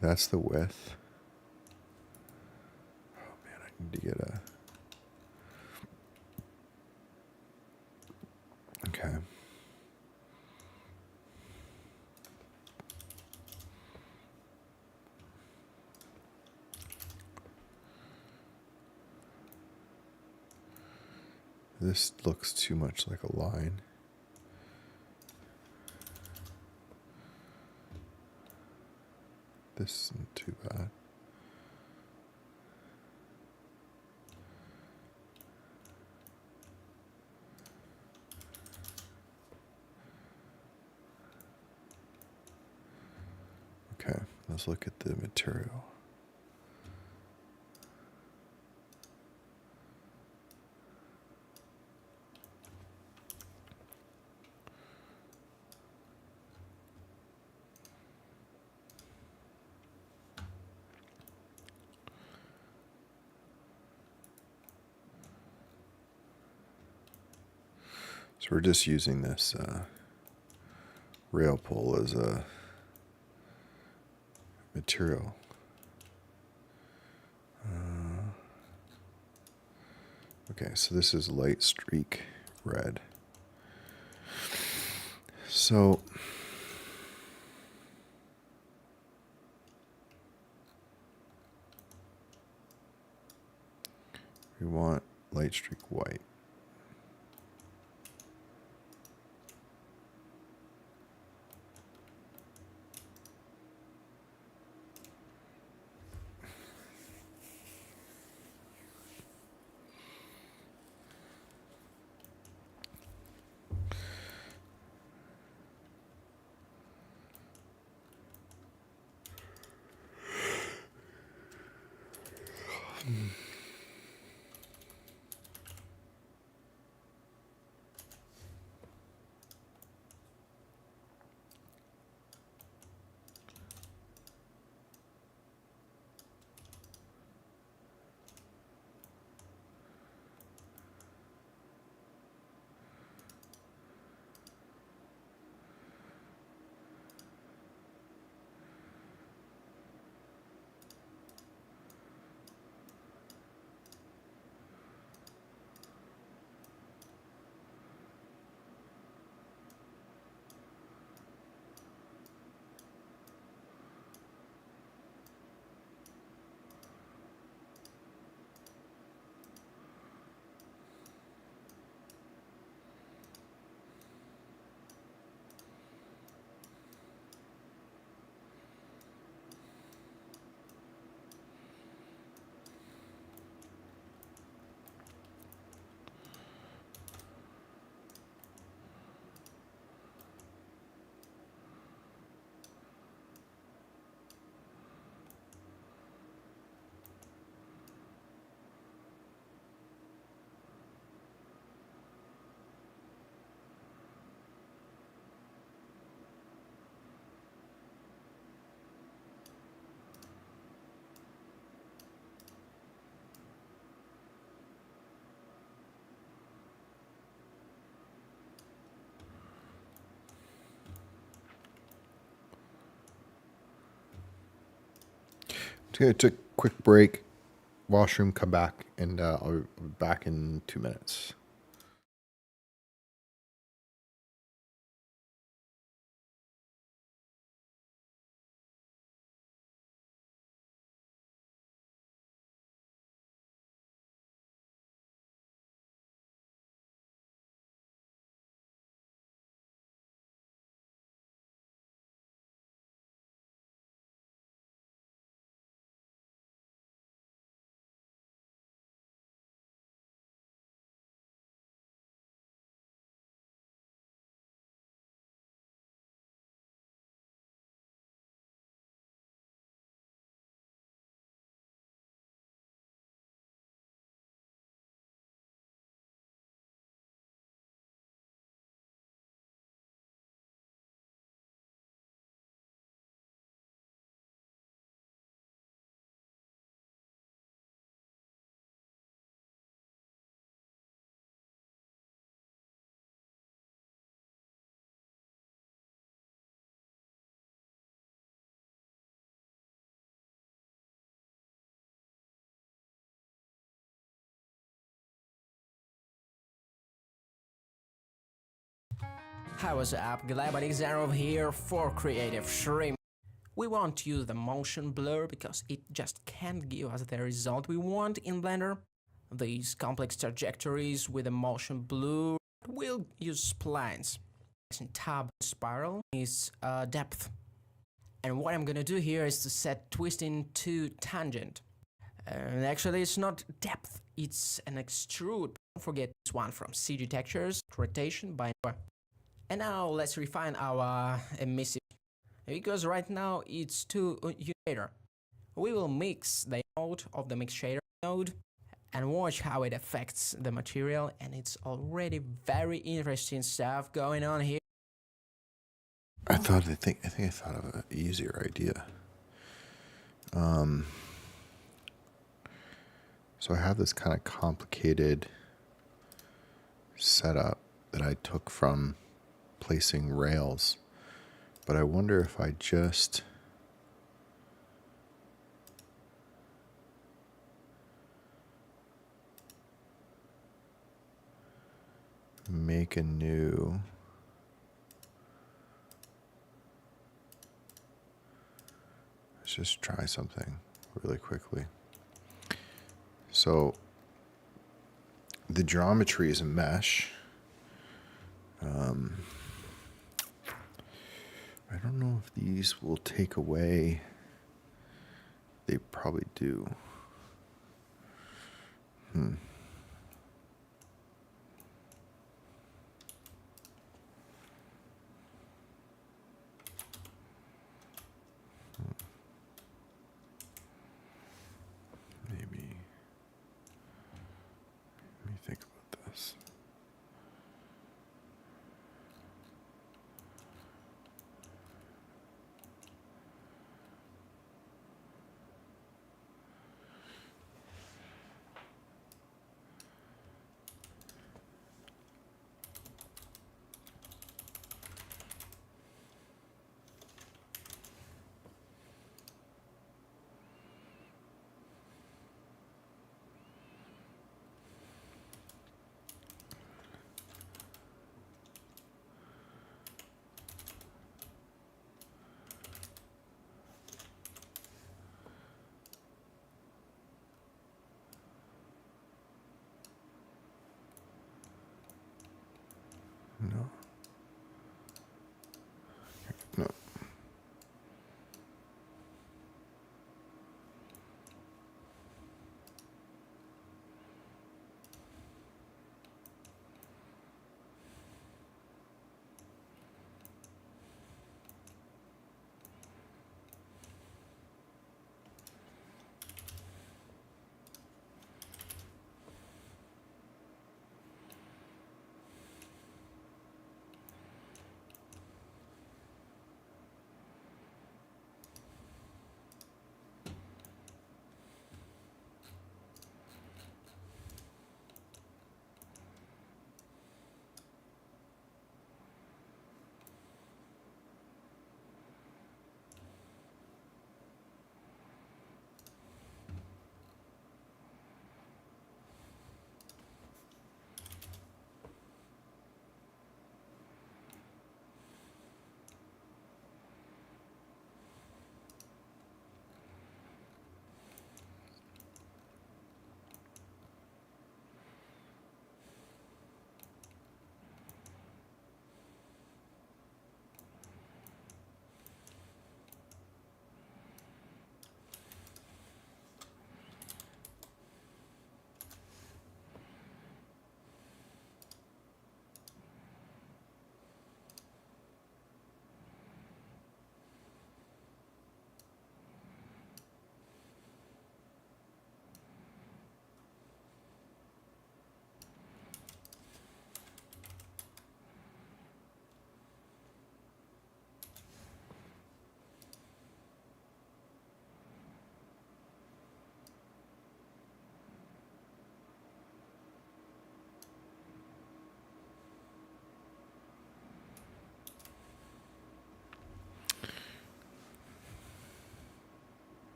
that's the width. Oh man, I need to get a... Okay. This looks too much like a line. This isn't too bad. Okay, let's look at the material. So we're just using this rail pull as a material. Okay, so this is light streak red. So we want light streak white. Okay, take a quick break, washroom, come back, and I'll be back in 2 minutes. Hi, what's up? Gleb here for Creative Shrimp. We won't use the motion blur because it just can't give us the result we want in Blender. These complex trajectories with a motion blur will use splines. Tab spiral is depth. And what I'm gonna do here is to set twisting to tangent. And actually it's not depth, it's an extrude. Don't forget this one from CG Textures, rotation by. And now let's refine our emissive, because right now it's too unilater. We will mix the node of the mix shader node and watch how it affects the material, and it's already very interesting stuff going on here. I think I thought of an easier idea. So I have this kind of complicated setup that I took from placing rails, but I wonder if I just make a new let's just try something really quickly. So the geometry is a mesh. I don't know if these will take away. They probably do. Maybe. Let me think about this.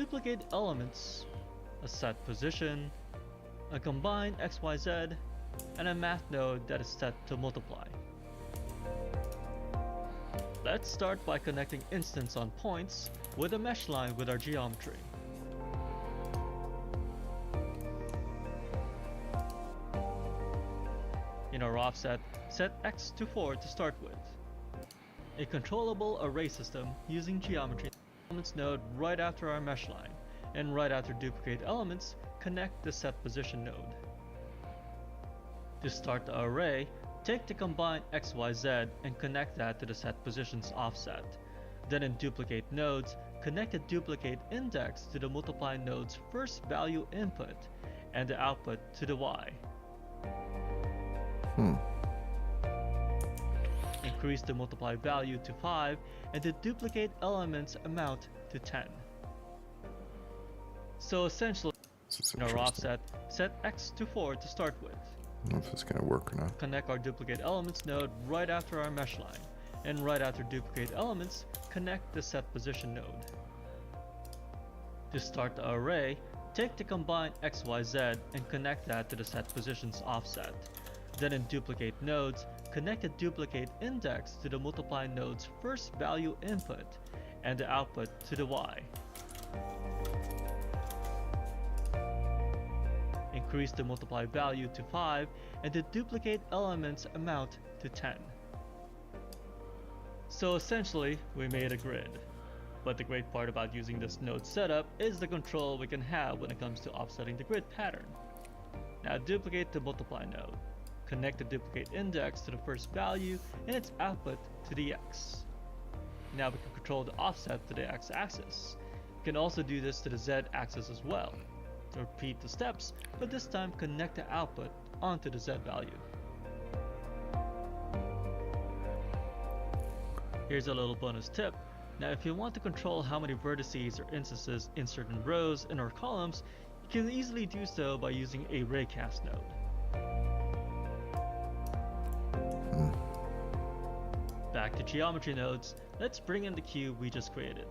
duplicate elements, a set position, a combined XYZ, and a math node that is set to multiply. Let's start by connecting instance on points with a mesh line with our geometry. In our offset, set x to 4 to start with. A controllable array system using geometry elements node right after our mesh line, and right after duplicate elements, connect the set position node. To start the array, take the combined XYZ and connect that to the set position's offset. Then in duplicate nodes, connect the duplicate index to the multiply node's first value input and the output to the Y. Increase the multiply value to 5 and the duplicate element's amount to 10. So essentially, in our offset, set x to 4 to start with. I don't know if it's going to work or not. Connect our duplicate elements node right after our mesh line, and right after duplicate elements, connect the set position node. To start the array, take the combined XYZ and connect that to the set position's offset. Then in duplicate nodes, connect the duplicate index to the multiply node's first value input and the output to the Y. Increase the multiply value to 5 and the duplicate element's amount to 10. So essentially, we made a grid. But the great part about using this node setup is the control we can have when it comes to offsetting the grid pattern. Now duplicate the multiply node. Connect the duplicate index to the first value and its output to the x. Now we can control the offset to the x-axis. We can also do this to the z-axis as well. Repeat the steps, but this time connect the output onto the z value. Here's a little bonus tip. Now if you want to control how many vertices or instances in certain rows and or columns, you can easily do so by using a raycast node. Back to geometry nodes, let's bring in the cube we just created.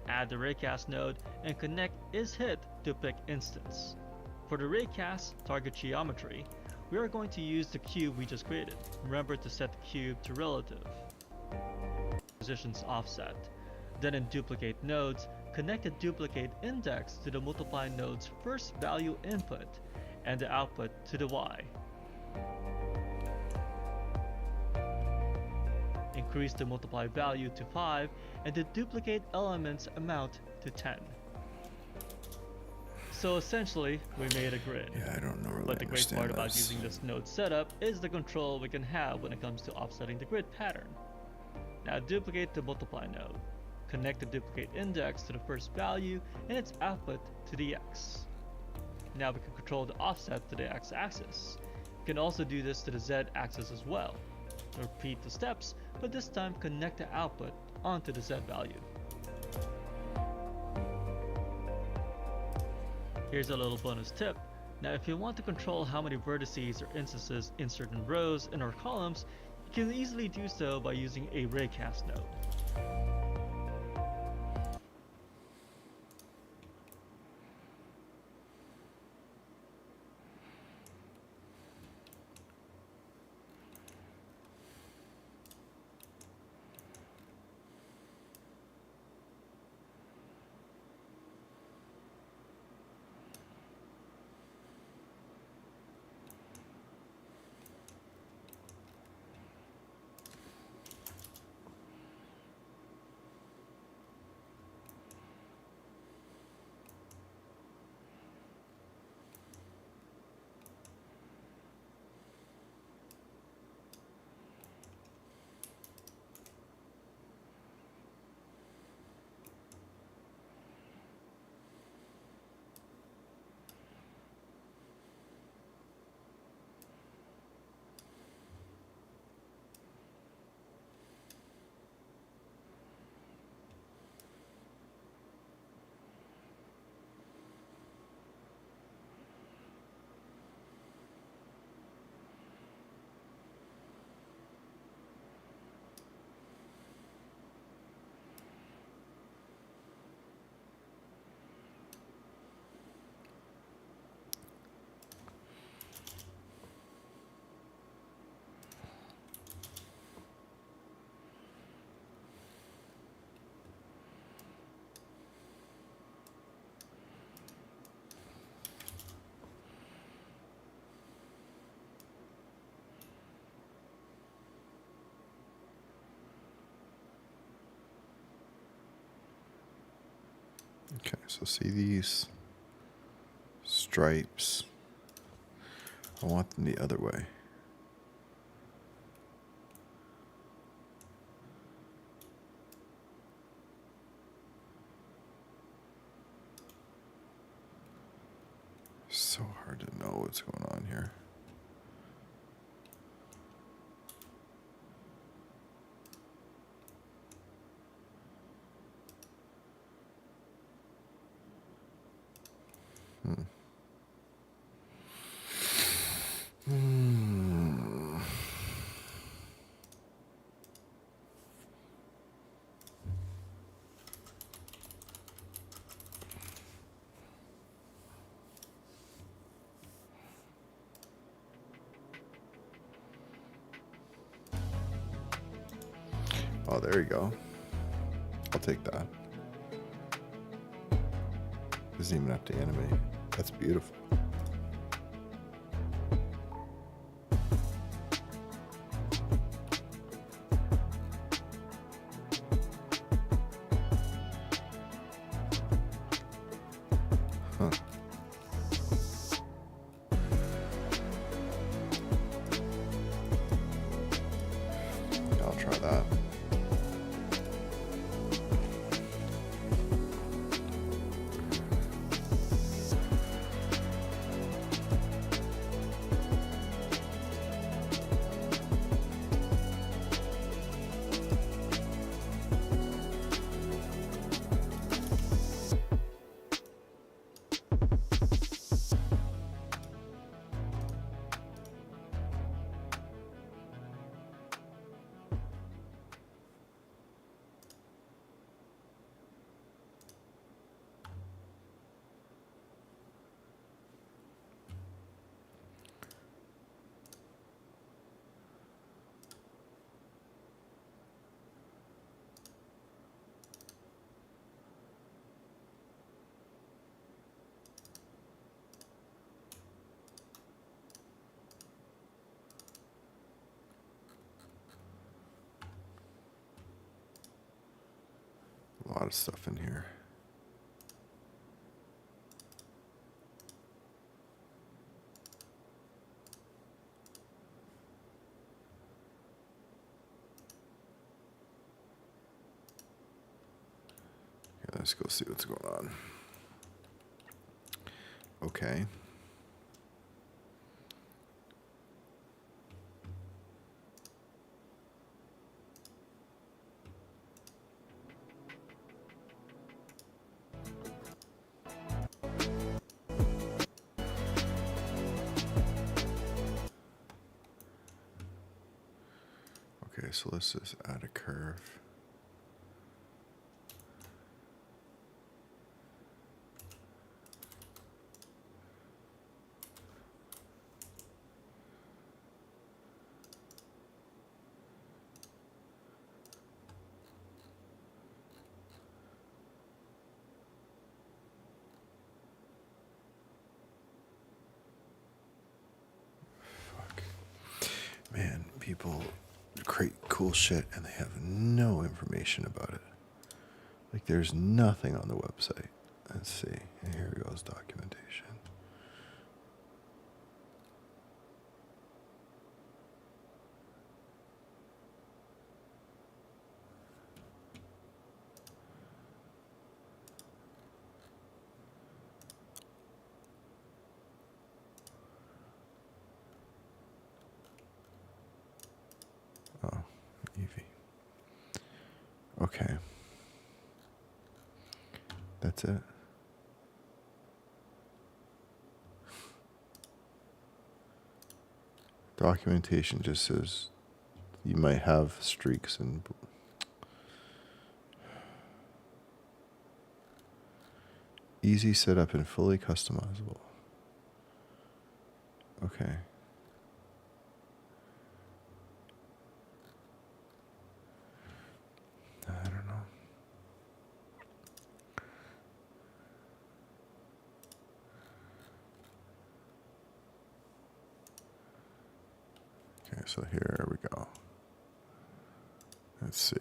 Add the raycast node and connect isHit to pick instance. For the raycast target geometry, we are going to use the cube we just created. Remember to set the cube to relative. Position's offset. Then in duplicate nodes, connect the duplicate index to the multiply node's first value input and the output to the Y. Increase the multiply value to 5 and the duplicate element's amount to 10. So essentially, we made a grid. Yeah, I don't know really But the great understand part about this. using this node setup is the control we can have when it comes to offsetting the grid pattern. Now duplicate the multiply node. Connect the duplicate index to the first value and its output to the x. Now we can control the offset to the x-axis. We can also do this to the z-axis as well. Repeat the steps, but this time connect the output onto the z value. Here's a little bonus tip. Now if you want to control how many vertices or instances in certain rows and or columns, you can easily do so by using a raycast node. Okay, so see these stripes. I want them the other way. So hard to know what's going on here. Oh, there you go. I'll take that. Doesn't even have to animate. That's beautiful. Huh. I'll try that. A lot of stuff in here. Okay, let's go see what's going on. Okay. Okay, so let's just add a curve. Fuck. Man, people create cool shit and they have no information about it. Like, there's nothing on the website. Let's see. And here goes documentation. Oh, Evie. Okay. That's it. Documentation just says you might have streaks and easy setup and fully customizable. Okay. I don't know. Okay, so here we go. Let's see.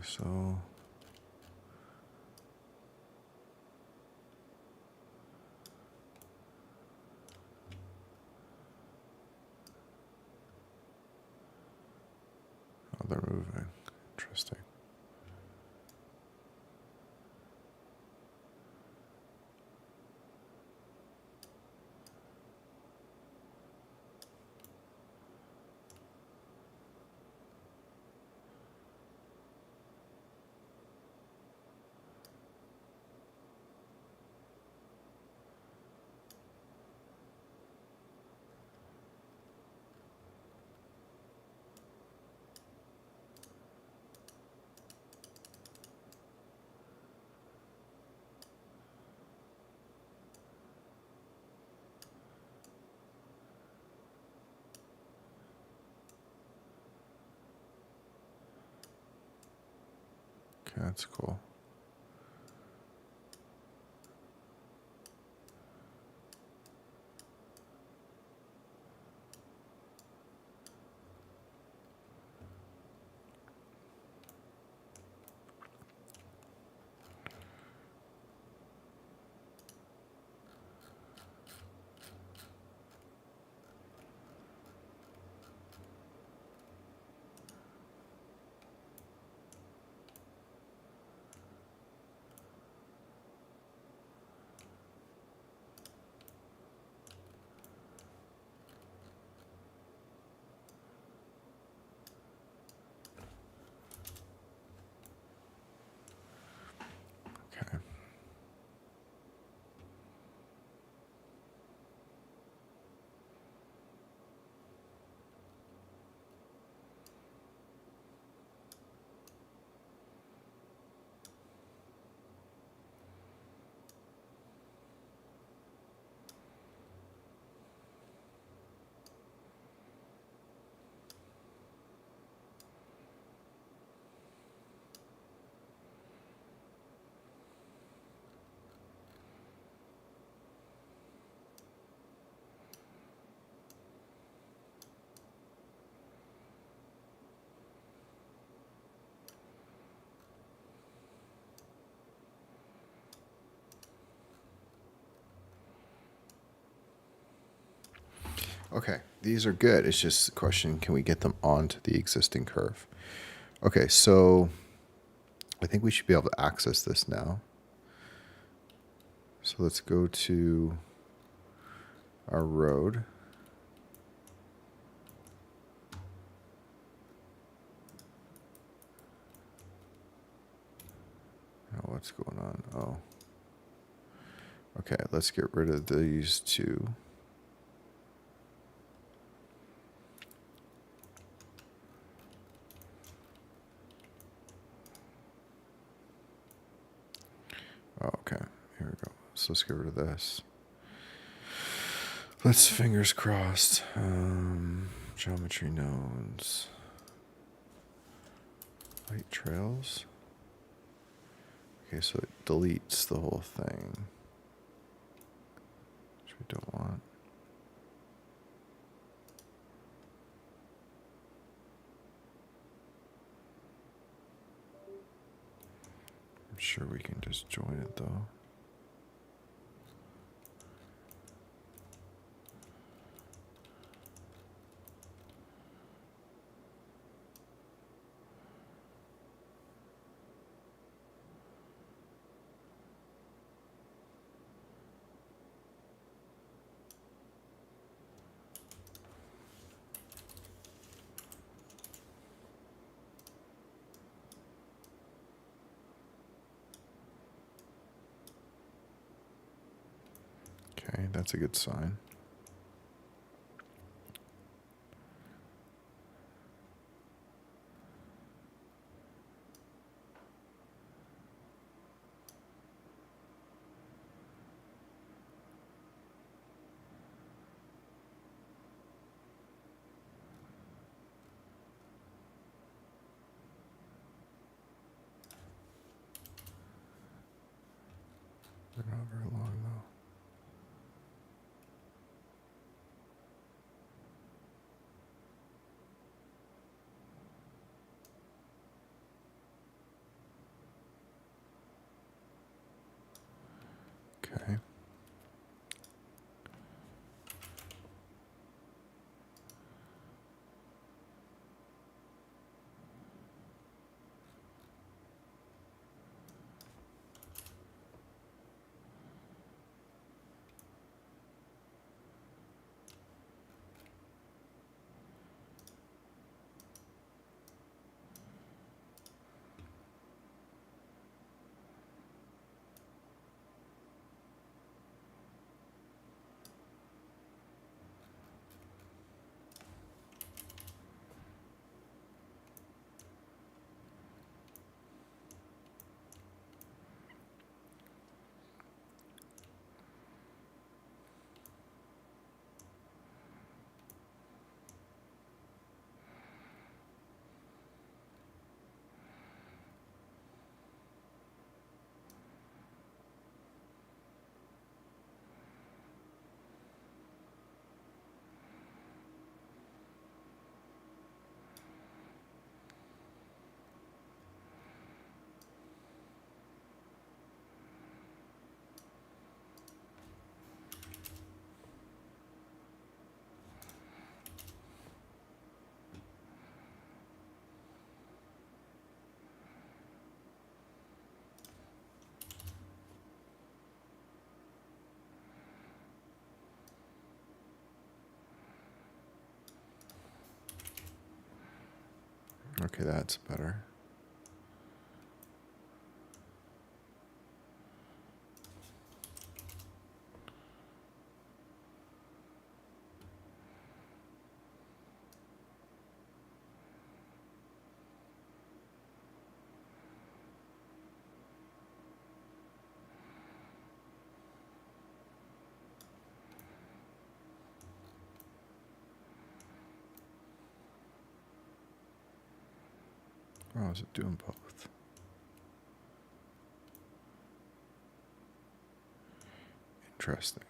so oh, they're moving. Interesting. Okay, that's cool. Okay. Okay, these are good. It's just the question, can we get them onto the existing curve? Okay, so I think we should be able to access this now. So let's go to our road. Oh, what's going on? Oh. Okay, let's get rid of these two. Oh, okay, here we go. So let's get rid of this. Let's fingers crossed. Geometry nodes. Light trails. Okay, so it deletes the whole thing, which we don't want. I'm sure we can just join it though. Okay, that's a good sign. They're not very long though. Okay, that's better. Oh, is it doing both? Interesting.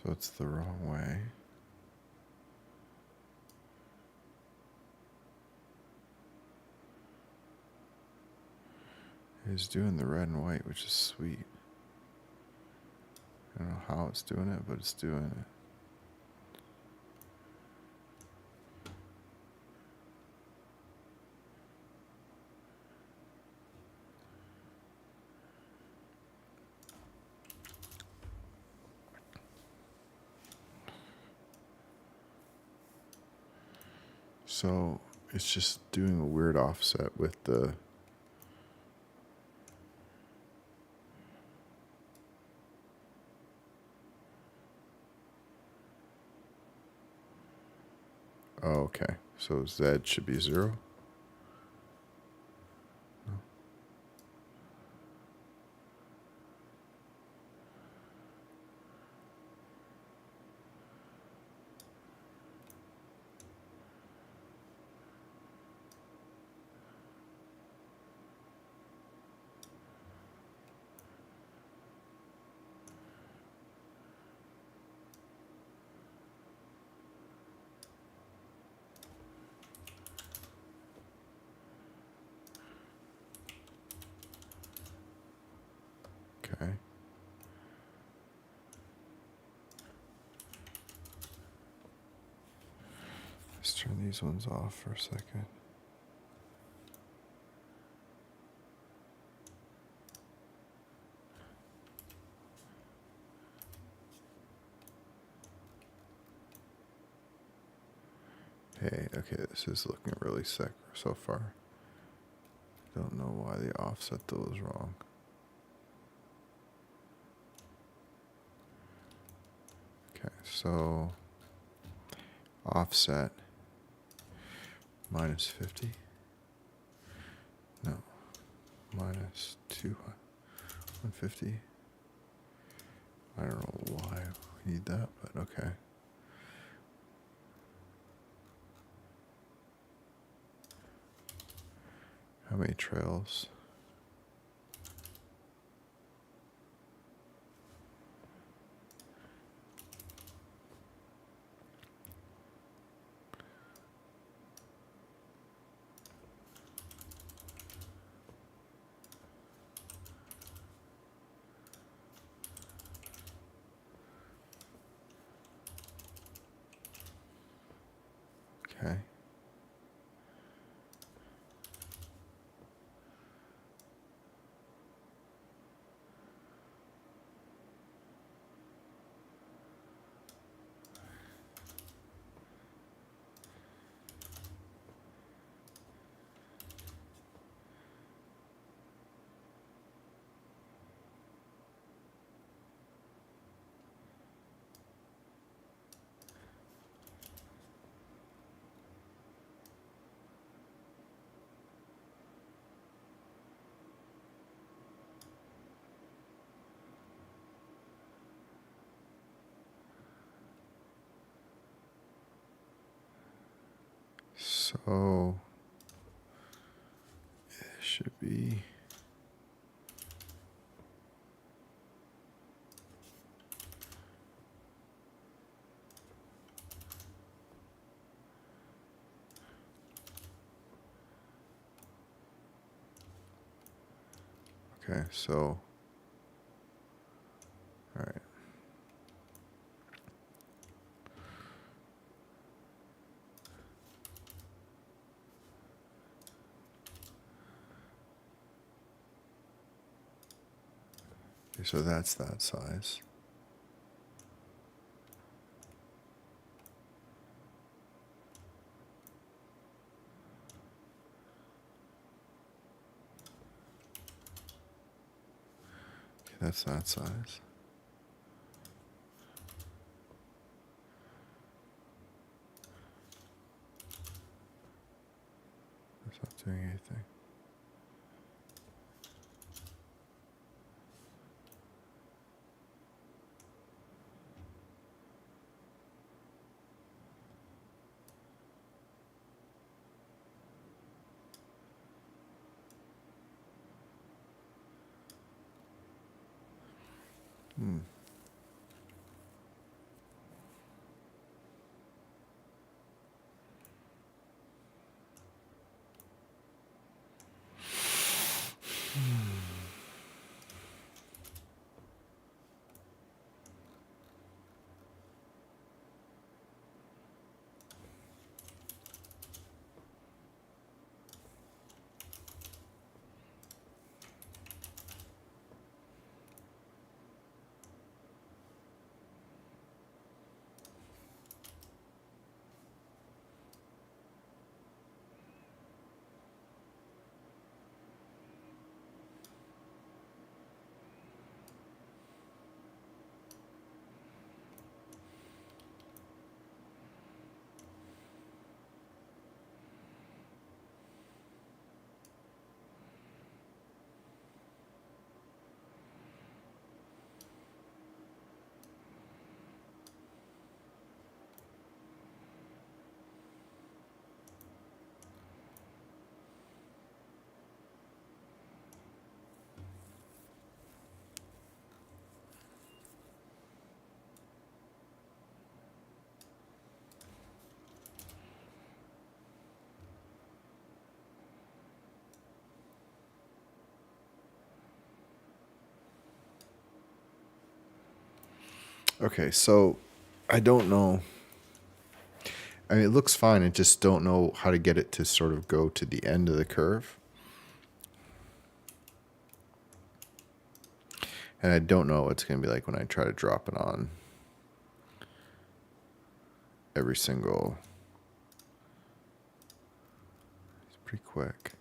So it's the wrong way. It's doing the red and white, which is sweet. I don't know how it's doing it, but it's doing it. So it's just doing a weird offset with the... Oh, okay. So Z should be 0. Okay. Let's turn these ones off for a second. Hey, okay, this is looking really sick so far. Don't know why they offset those wrong. Okay, so offset minus 50. No, minus 150. I don't know why we need that, but okay. How many trails? Okay. So it should be okay, so all right. Okay, so that's that size. That's that size. That's not doing anything. Okay, so I don't know. I mean, it looks fine. I just don't know how to get it to sort of go to the end of the curve. And I don't know what it's going to be like when I try to drop it on every single. It's pretty quick.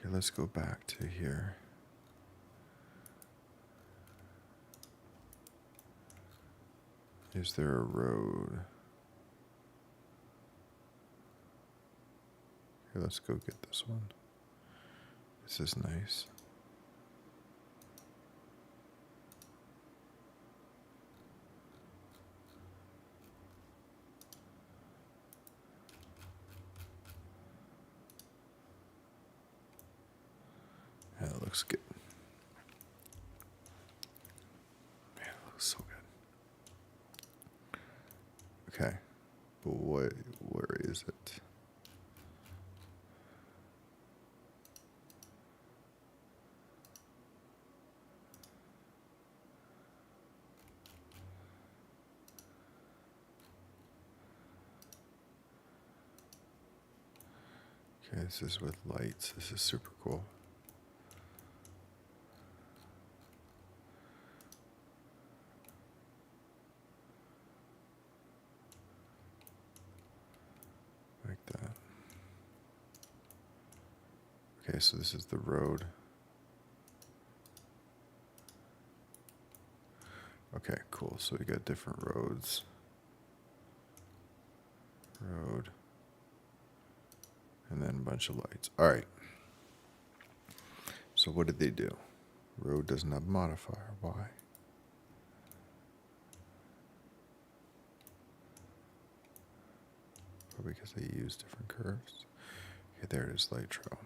Okay, let's go back to here. Is there a road? Okay, let's go get this one. This is nice. Yeah, that looks good. Man, it looks so good. Okay, but where is it? Okay, this is with lights. This is super cool. Like that. Okay, so this is the road. Okay, cool. So we got different roads. Road. And then a bunch of lights. All right. So what did they do? Road doesn't have a modifier. Why? Probably because they use different curves. Okay, there it is, light trail.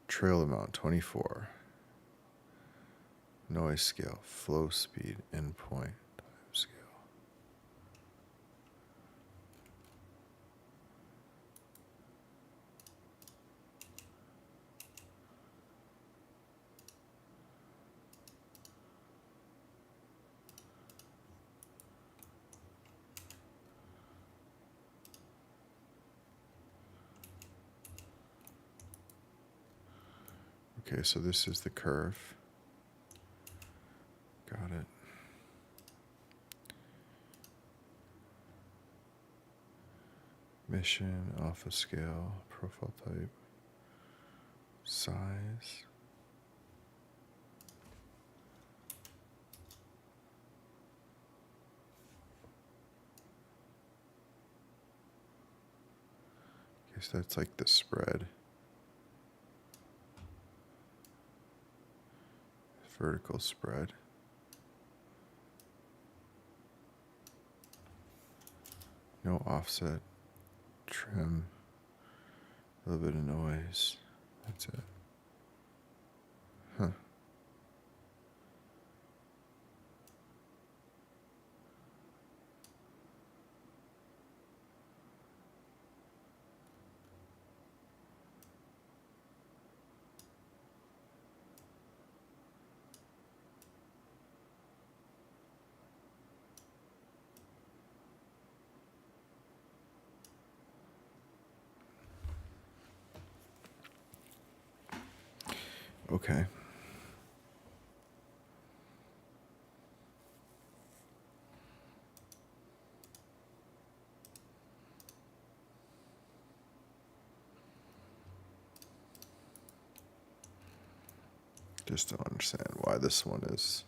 Trail amount 24. Noise scale, flow speed, endpoint, time scale. Okay, so this is the curve. Got it. Mission, alpha scale, profile type, size. Guess that's like the spread. Vertical spread. No offset. Trim. A little bit of noise. That's it. Huh. Okay. Just don't understand why this one is.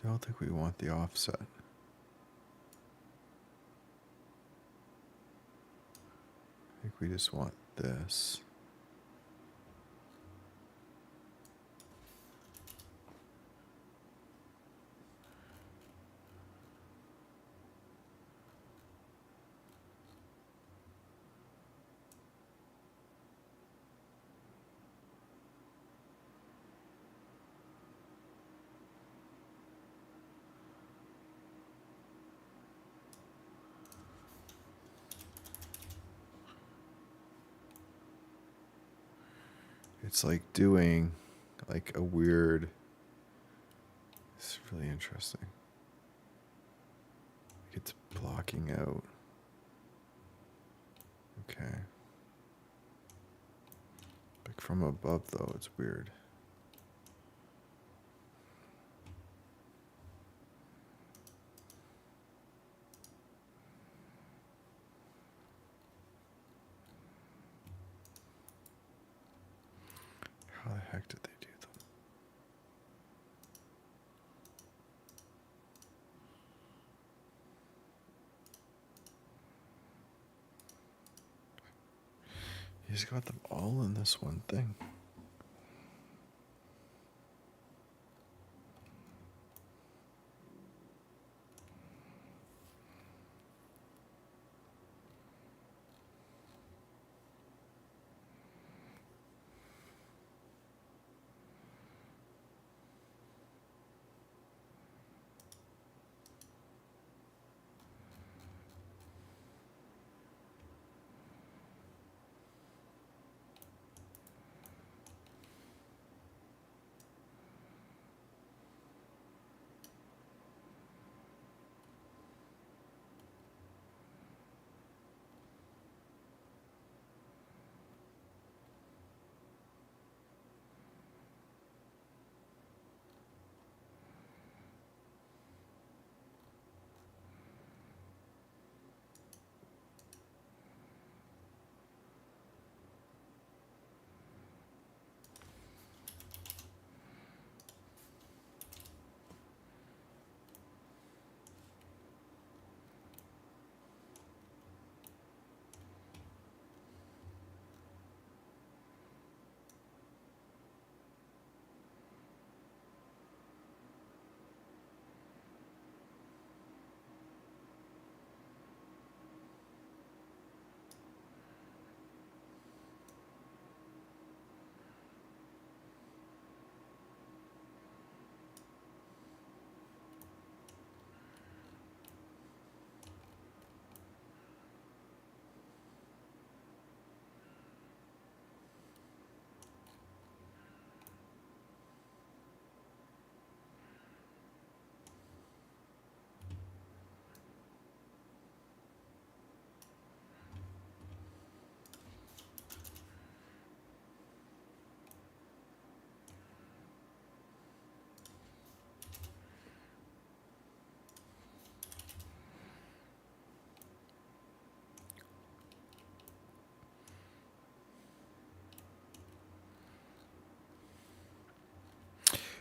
I don't think we want the offset. I think we just want this. It's like doing like a weird, it's really interesting. It's blocking out. Okay. Like from above though, it's weird. How the heck did they do them? You just got them all in this one thing.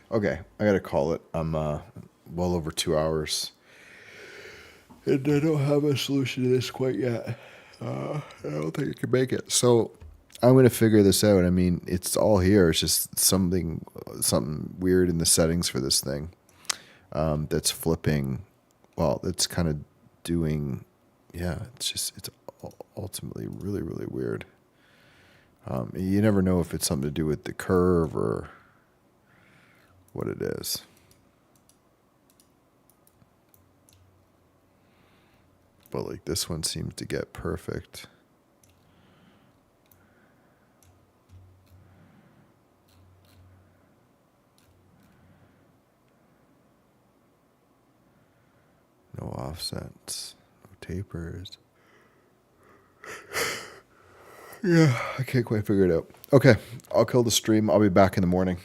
Okay, I gotta call it. I'm well over 2 hours, and I don't have a solution to this quite yet. I don't think I can make it. So I'm gonna figure this out. I mean, it's all here. It's just something weird in the settings for this thing that's flipping. Well, that's kind of doing. Yeah, it's ultimately really really weird. You never know if it's something to do with the curve or what it is. But like this one seems to get perfect. No offsets, no tapers. Yeah, I can't quite figure it out. Okay, I'll kill the stream. I'll be back in the morning.